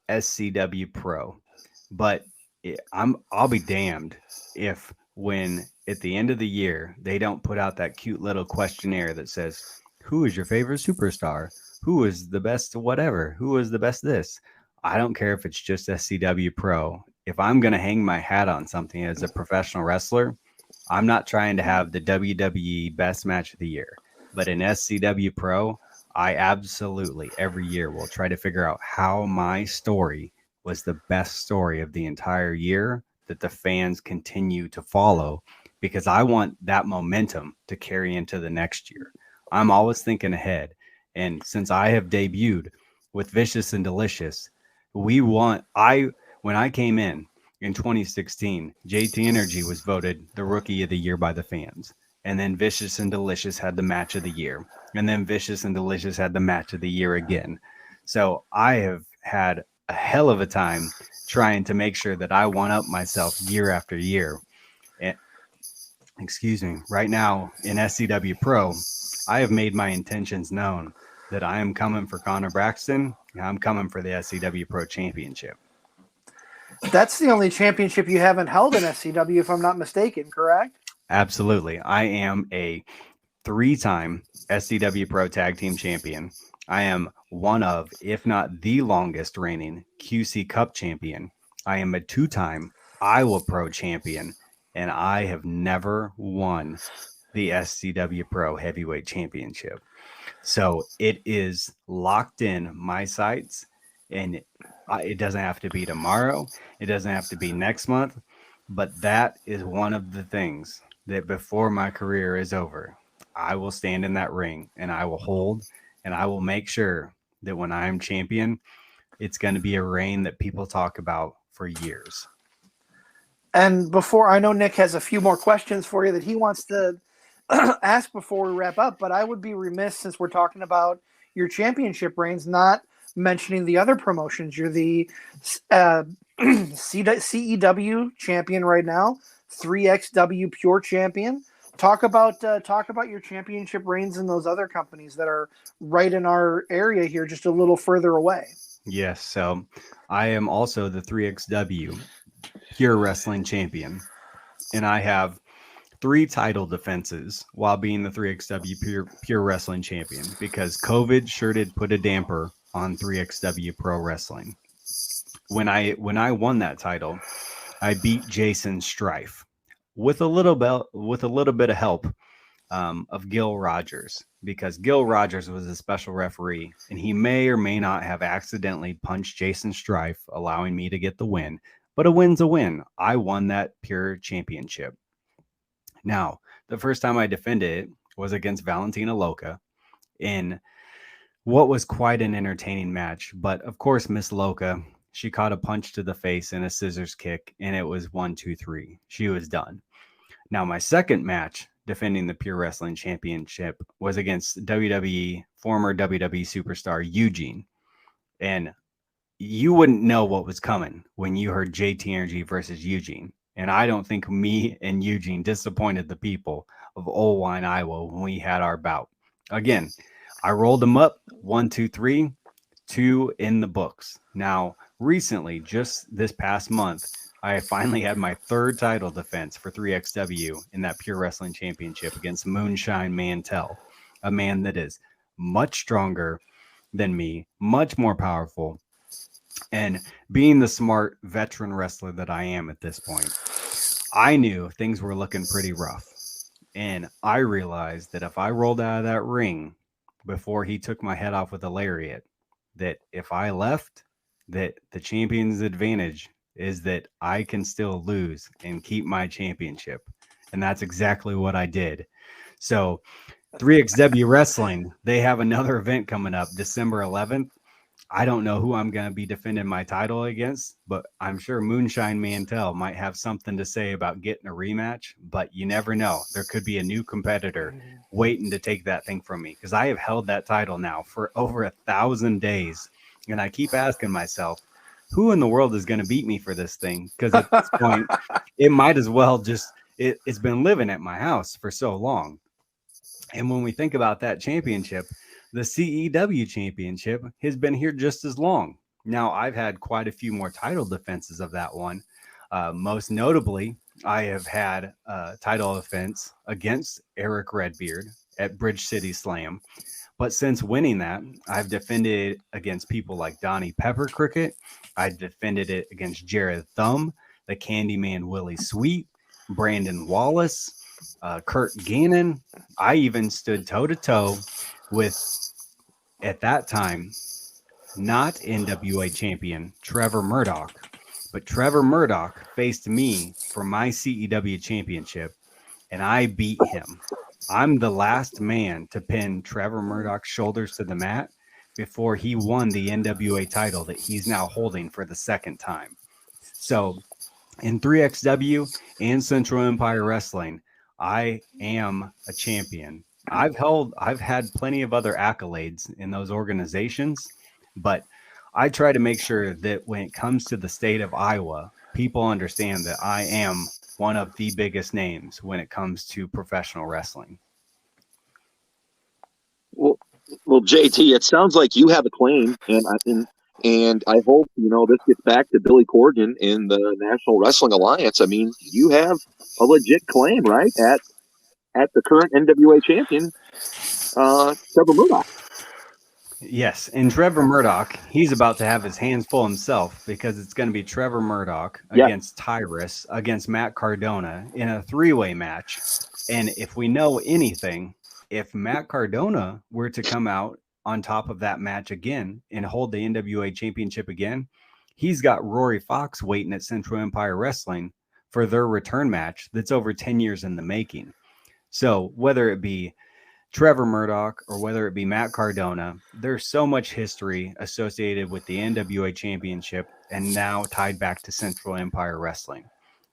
SCW Pro, but I'll be damned if when at the end of the year they don't put out that cute little questionnaire that says, who is your favorite superstar? Who is the best whatever? Who is the best this? I don't care if it's just SCW Pro. If I'm going to hang my hat on something as a professional wrestler, I'm not trying to have the WWE best match of the year. But in SCW Pro, I absolutely every year will try to figure out how my story was the best story of the entire year that the fans continue to follow, because I want that momentum to carry into the next year. I'm always thinking ahead. And since I have debuted with Vicious and Delicious, when I came in 2016, JT Energy was voted the Rookie of the Year by the fans. And then Vicious and Delicious had the Match of the Year. And then Vicious and Delicious had the Match of the Year again. So I have had a hell of a time trying to make sure that I one up myself year after year. And, excuse me, right now in SCW Pro, I have made my intentions known that I am coming for Connor Braxton. And I'm coming for the SCW Pro Championship. That's the only championship you haven't held in SCW, if I'm not mistaken, correct? Absolutely. I am a 3-time SCW Pro Tag Team Champion. I am one of, if not the longest reigning QC Cup Champion. I am a 2-time Iowa Pro Champion, and I have never won the SCW Pro Heavyweight Championship. So it is locked in my sights, and it doesn't have to be tomorrow. It doesn't have to be next month, but that is one of the things that before my career is over, I will stand in that ring and I will hold, and I will make sure that when I'm champion, it's going to be a reign that people talk about for years. And before, I know Nick has a few more questions for you that he wants to ask before we wrap up, but I would be remiss, since we're talking about your championship reigns, not mentioning the other promotions. You're the CEW champion right now, 3XW Pure champion. Talk about your championship reigns in those other companies that are right in our area here, just a little further away. Yes, so I am also the 3XW Pure Wrestling champion, and I have 3 title defenses while being the 3XW Pure Wrestling champion, because COVID sure did put a damper on 3XW Pro Wrestling. When I won that title, I beat Jason Strife with a little bit of help of Gil Rogers, because Gil Rogers was a special referee, and he may or may not have accidentally punched Jason Strife, allowing me to get the win. But a win's a win. I won that Pure Championship. Now, the first time I defended it was against Valentina Loca in what was quite an entertaining match. But of course, Miss Loca, she caught a punch to the face and a scissors kick, and it was 1, 2, 3. She was done. Now, my second match defending the Pure Wrestling Championship was against former WWE superstar Eugene. And you wouldn't know what was coming when you heard JT Energy versus Eugene. And I don't think me and Eugene disappointed the people of Old Wine, Iowa when we had our bout. Again, I rolled them up 1, 2, 3, 2 in the books. Now, recently, just this past month, I finally had my 3rd title defense for 3XW in that Pure Wrestling Championship against Moonshine Mantell. a man that is much stronger than me, much more powerful. And being the smart veteran wrestler that I am at this point, I knew things were looking pretty rough. And I realized that if I rolled out of that ring before he took my head off with a lariat, that if I left, that the champion's advantage is that I can still lose and keep my championship. And that's exactly what I did. So 3XW Wrestling, they have another event coming up December 11th. I don't know who I'm going to be defending my title against, but I'm sure Moonshine Mantell might have something to say about getting a rematch, but you never know. There could be a new competitor waiting to take that thing from me, because I have held that title now for over 1,000 days. And I keep asking myself, who in the world is going to beat me for this thing? Because at this point, it might as well just, it's been living at my house for so long. And when we think about that championship, the CEW championship has been here just as long. Now, I've had quite a few more title defenses of that one. Most notably, I have had a title defense against Eric Redbeard at Bridge City Slam. But since winning that, I've defended it against people like Donnie Pepper Cricket. I defended it against Jared Thumb, the Candyman Willie Sweet, Brandon Wallace, Kurt Gannon. I even stood toe-to-toe with, at that time, not NWA champion Trevor Murdoch, but Trevor Murdoch faced me for my CEW championship, and I beat him. I'm the last man to pin Trevor Murdoch's shoulders to the mat before he won the NWA title that he's now holding for the second time. So in 3XW and Central Empire Wrestling, I am a champion. I've had plenty of other accolades in those organizations, but I try to make sure that when it comes to the state of Iowa, people understand that I am one of the biggest names when it comes to professional wrestling. Well, JT, it sounds like you have a claim, and I hope this gets back to Billy Corgan in the National Wrestling Alliance. I mean, you have a legit claim, right, at the current NWA champion, Trevor Murdoch. Yes, and Trevor Murdoch, he's about to have his hands full himself, because it's going to be Trevor Murdoch against Tyrus, against Matt Cardona in a three-way match. And if we know anything, if Matt Cardona were to come out on top of that match again and hold the NWA championship again, he's got Rory Fox waiting at Central Empire Wrestling for their return match that's over 10 years in the making. So whether it be Trevor Murdoch or whether it be Matt Cardona, there's so much history associated with the NWA championship and now tied back to Central Empire Wrestling.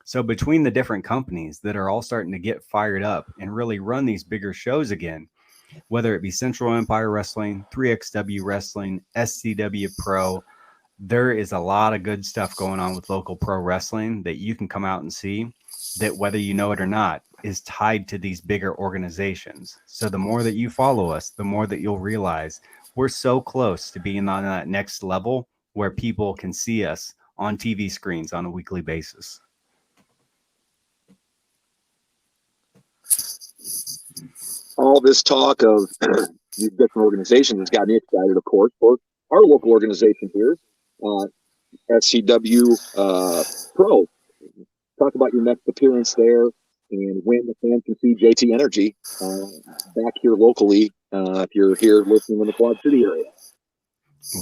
So between the different companies that are all starting to get fired up and really run these bigger shows again, whether it be Central Empire Wrestling, 3XW Wrestling, SCW Pro, there is a lot of good stuff going on with local pro wrestling that you can come out and see that, whether you know it or not, is tied to these bigger organizations. So the more that you follow us, the more that you'll realize we're so close to being on that next level where people can see us on TV screens on a weekly basis. All this talk of these different organizations has got me excited, of course, for our local organization here, SCW Pro. Talk about your next appearance there and when the fans can see JT Energy back here locally if you're here listening in the Quad City area.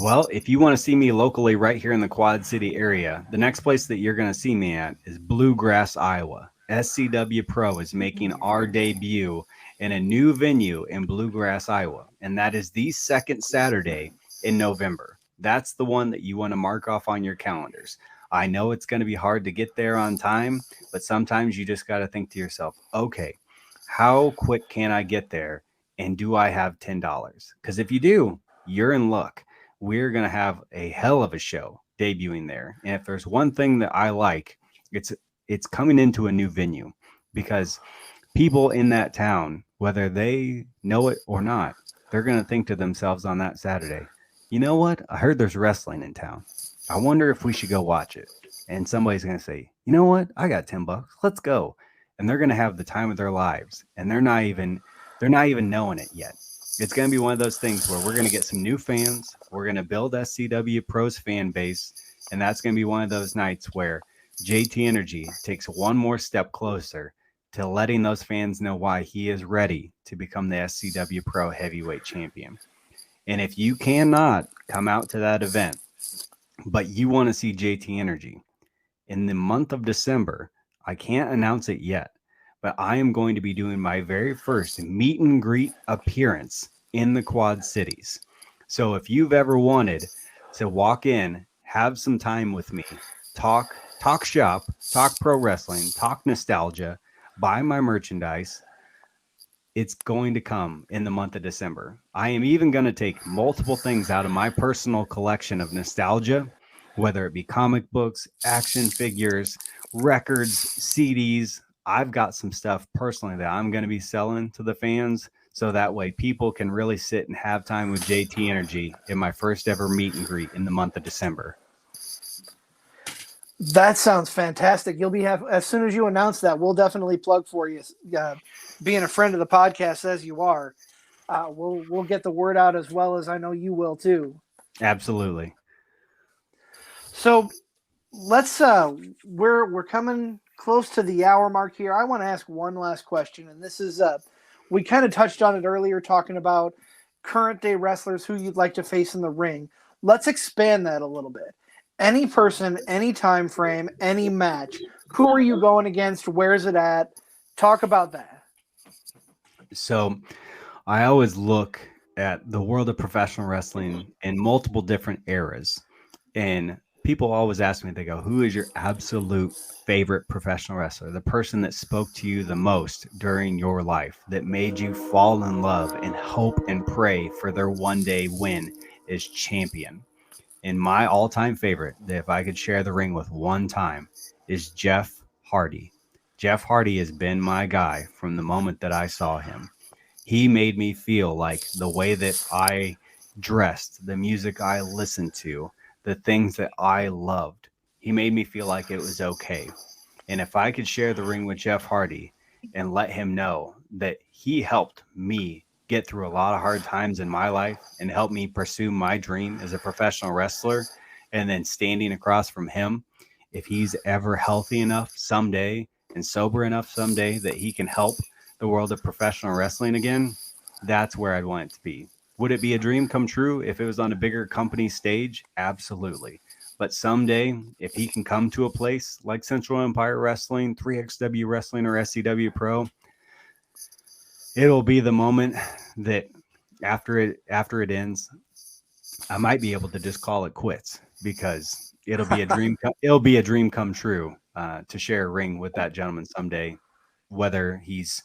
Well, if you want to see me locally right here in the Quad City area, the next place that you're going to see me at is Bluegrass, Iowa. SCW Pro is making our debut in a new venue in Bluegrass, Iowa, and that is the second Saturday in November. That's the one that you want to mark off on your calendars. I know it's going to be hard to get there on time, but sometimes you just got to think to yourself, okay, how quick can I get there? And do I have $10? Because if you do, you're in luck. We're going to have a hell of a show debuting there. And if there's one thing that I like, it's coming into a new venue, because people in that town, whether they know it or not, they're going to think to themselves on that Saturday, you know what? I heard there's wrestling in town. I wonder if we should go watch it. And somebody's going to say, you know what? I got $10. Let's go. And they're going to have the time of their lives. And they're not even knowing it yet. It's going to be one of those things where we're going to get some new fans. We're going to build SCW Pro's fan base. And that's going to be one of those nights where JT Energy takes one more step closer to letting those fans know why he is ready to become the SCW Pro Heavyweight Champion. And if you cannot come out to that event, but you want to see JT Energy in the month of December, I can't announce it yet, but I am going to be doing my very first meet and greet appearance in the Quad Cities. So if you've ever wanted to walk in, have some time with me, talk shop, talk pro wrestling, talk nostalgia, buy my merchandise, it's going to come in the month of December. I am even going to take multiple things out of my personal collection of nostalgia, whether it be comic books, action figures, records, CDs. I've got some stuff personally that I'm going to be selling to the fans, so that way people can really sit and have time with JT Energy in my first ever meet and greet in the month of December. That sounds fantastic. You'll be as soon as you announce that, we'll definitely plug for you. Being a friend of the podcast as you are, we'll get the word out as well as I know you will too. Absolutely. So let's we're coming close to the hour mark here. I want to ask one last question, and this is we kind of touched on it earlier, talking about current day wrestlers who you'd like to face in the ring. Let's expand that a little bit. Any person, any time frame, any match. Who are you going against? Where is it at? Talk about that. So I always look at the world of professional wrestling in multiple different eras. And people always ask me, they go, who is your absolute favorite professional wrestler? The person that spoke to you the most during your life, that made you fall in love and hope and pray for their one day win is champion. And my all-time favorite, that if I could share the ring with one time, is Jeff Hardy. Jeff Hardy has been my guy from the moment that I saw him. He made me feel like the way that I dressed, the music I listened to, the things that I loved, he made me feel like it was okay. And if I could share the ring with Jeff Hardy and let him know that he helped me get through a lot of hard times in my life and help me pursue my dream as a professional wrestler, and then standing across from him, if he's ever healthy enough someday and sober enough someday that he can help the world of professional wrestling again, that's where I'd want it to be. Would it be a dream come true if it was on a bigger company stage? Absolutely. But someday, if he can come to a place like Central Empire Wrestling, 3XW Wrestling, or SCW Pro, it'll be the moment that after it ends, I might be able to just call it quits, because it'll be a dream. It'll be a dream come true to share a ring with that gentleman someday, whether he's,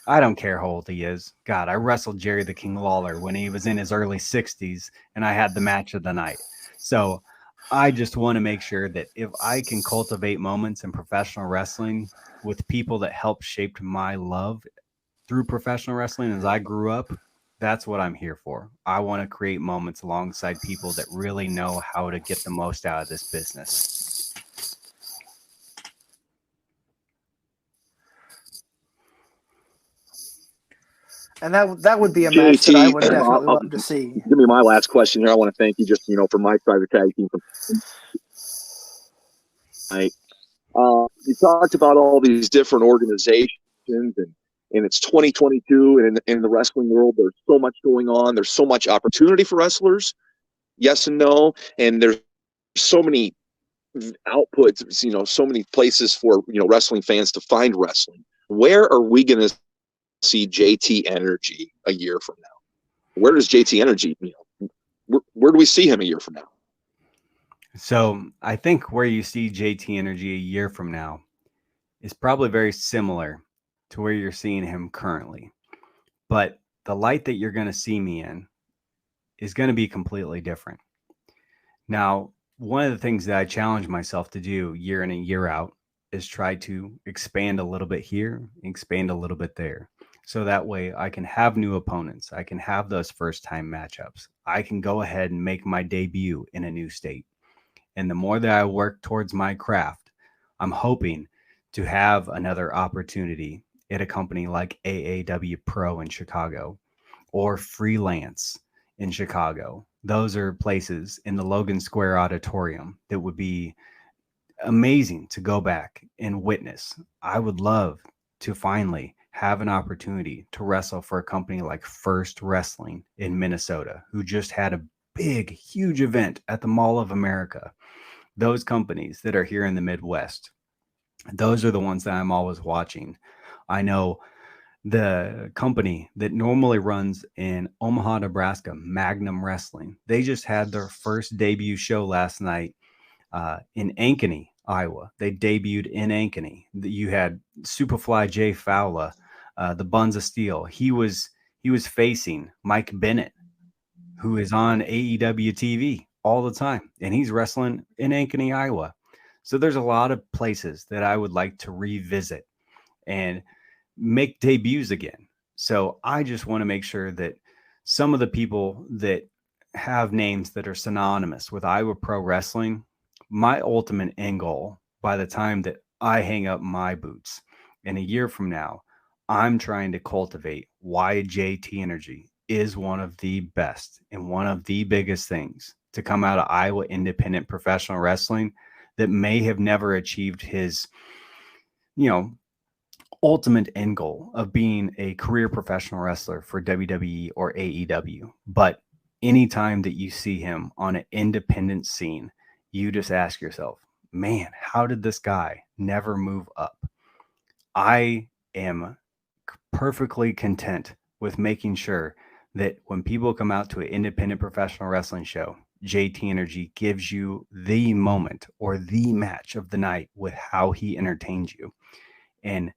I don't care how old he is. God, I wrestled Jerry the King Lawler when he was in his early 60s, and I had the match of the night. So I just want to make sure that if I can cultivate moments in professional wrestling with people that helped shape my love through professional wrestling as I grew up, that's what I'm here for. I want to create moments alongside people that really know how to get the most out of this business. And that would be a match that I would definitely love to see. Give me my last question here. I want to thank you just, for my side of the tag team. You talked about all these different organizations, and it's 2022, and in the wrestling world, there's so much going on. There's so much opportunity for wrestlers. Yes and no. And there's so many outputs, so many places for, wrestling fans to find wrestling. Where are we going to see JT Energy a year from now? Where does JT Energy, where do we see him a year from now? So I think where you see JT Energy a year from now is probably very similar to where you're seeing him currently. But the light that you're going to see me in is going to be completely different. Now, one of the things that I challenge myself to do year in and year out is try to expand a little bit here, expand a little bit there. So that way I can have new opponents. I can have those first time matchups. I can go ahead and make my debut in a new state. And the more that I work towards my craft, I'm hoping to have another opportunity at a company like AAW Pro in Chicago. or Freelance in Chicago. Those are places in the Logan Square Auditorium that would be amazing to go back and witness. I would love to finally have an opportunity to wrestle for a company like First Wrestling in Minnesota, who just had a big, huge event at the Mall of America. Those companies that are here in the Midwest, those are the ones that I'm always watching. I know the company that normally runs in Omaha, Nebraska, Magnum Wrestling, they just had their first debut show last night in Ankeny, Iowa. They debuted in Ankeny. You had Superfly Jay Fowler, the Buns of Steel. He was facing Mike Bennett, who is on AEW TV all the time, and he's wrestling in Ankeny, Iowa. So there's a lot of places that I would like to revisit and make debuts again. So I just want to make sure that some of the people that have names that are synonymous with Iowa Pro Wrestling, my ultimate end goal by the time that I hang up my boots in a year from now, I'm trying to cultivate why JT Energy is one of the best and one of the biggest things to come out of Iowa independent professional wrestling that may have never achieved his, ultimate end goal of being a career professional wrestler for WWE or AEW. But anytime that you see him on an independent scene, you just ask yourself, man, how did this guy never move up? I am perfectly content with making sure that when people come out to an independent professional wrestling show, JT Energy gives you the moment or the match of the night with how he entertains you. And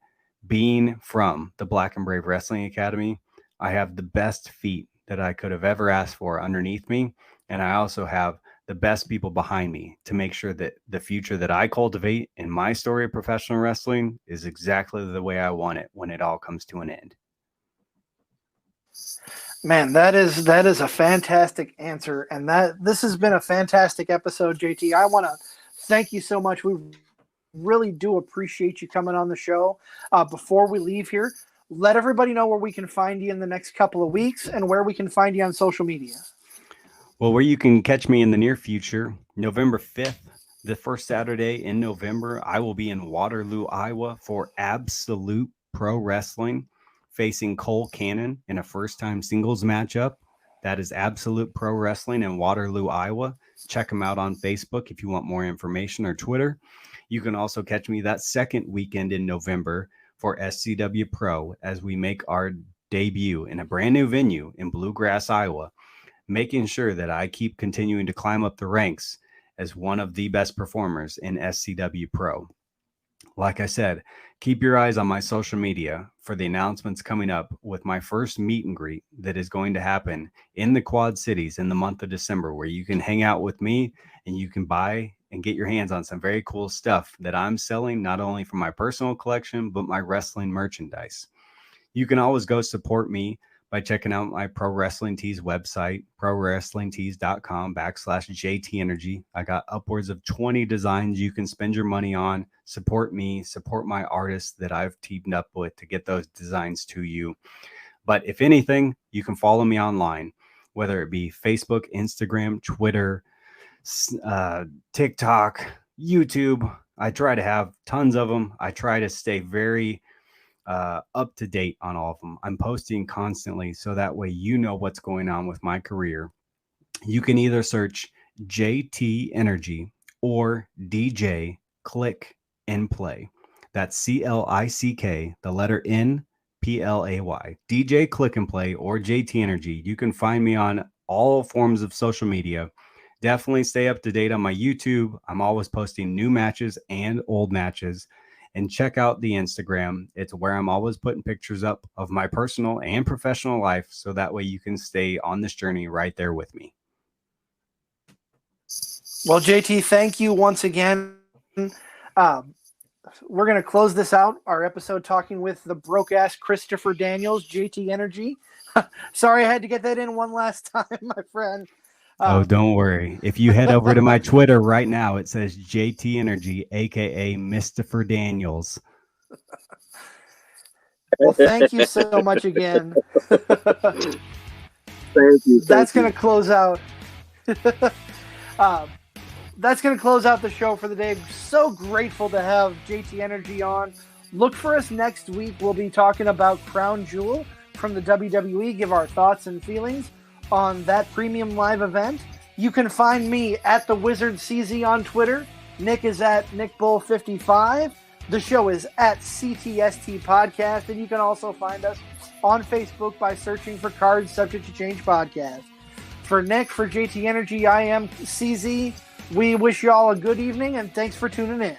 being from the Black and Brave Wrestling Academy, I have the best feet that I could have ever asked for underneath me. And I also have the best people behind me to make sure that the future that I cultivate in my story of professional wrestling is exactly the way I want it when it all comes to an end. Man, that is a fantastic answer, and this has been a fantastic episode, JT. I want to thank you so much. We really do appreciate you coming on the show. Before we leave here, let everybody know where we can find you in the next couple of weeks and where we can find you on social media. Well, where you can catch me in the near future, November 5th, the first Saturday in November, I will be in Waterloo, Iowa for Absolute Pro Wrestling, facing Cole Cannon in a first-time singles matchup. That is Absolute Pro Wrestling in Waterloo, Iowa. Check them out on Facebook if you want more information, or Twitter. You can also catch me that second weekend in November for SCW Pro as we make our debut in a brand new venue in Bluegrass, Iowa, making sure that I keep continuing to climb up the ranks as one of the best performers in SCW Pro. Like I said, keep your eyes on my social media for the announcements coming up with my first meet and greet that is going to happen in the Quad Cities in the month of December, where you can hang out with me and you can buy and get your hands on some very cool stuff that I'm selling, not only from my personal collection, but my wrestling merchandise. You can always go support me by checking out my Pro Wrestling Tees website, prowrestlingtees.com/JT Energy. I got upwards of 20 designs you can spend your money on. Support me, support my artists that I've teamed up with to get those designs to you. But if anything, you can follow me online, whether it be Facebook, Instagram, Twitter, TikTok, YouTube. I try to have tons of them. I try to stay very up to date on all of them. I'm posting constantly, so that way you know what's going on with my career. You can either search JT Energy or DJ Click and Play. That's CLICK, the letter N, PLAY. DJ Click and Play or JT Energy. You can find me on all forms of social media. Definitely stay up to date on my YouTube. I'm always posting new matches and old matches. And check out the Instagram. It's where I'm always putting pictures up of my personal and professional life, so that way you can stay on this journey right there with me. Well, JT, thank you once again. We're going to close this out, our episode talking with the broke-ass Christopher Daniels, JT Energy. Sorry I had to get that in one last time, my friend. Oh, don't worry. If you head over to my Twitter right now, it says JT Energy, a.k.a. Mr. Daniels. Well, thank you so much again. Thank you. That's going to close out. That's going to close out the show for the day. So grateful to have JT Energy on. Look for us next week. We'll be talking about Crown Jewel from the WWE. Give our thoughts and feelings on that premium live event. You can find me at the Wizard CZ on Twitter. Nick is at NickBull55. The show is at CTST Podcast, and you can also find us on Facebook by searching for Cards Subject to Change Podcast. For Nick, for JT Energy, I am CZ. We wish you all a good evening, and thanks for tuning in.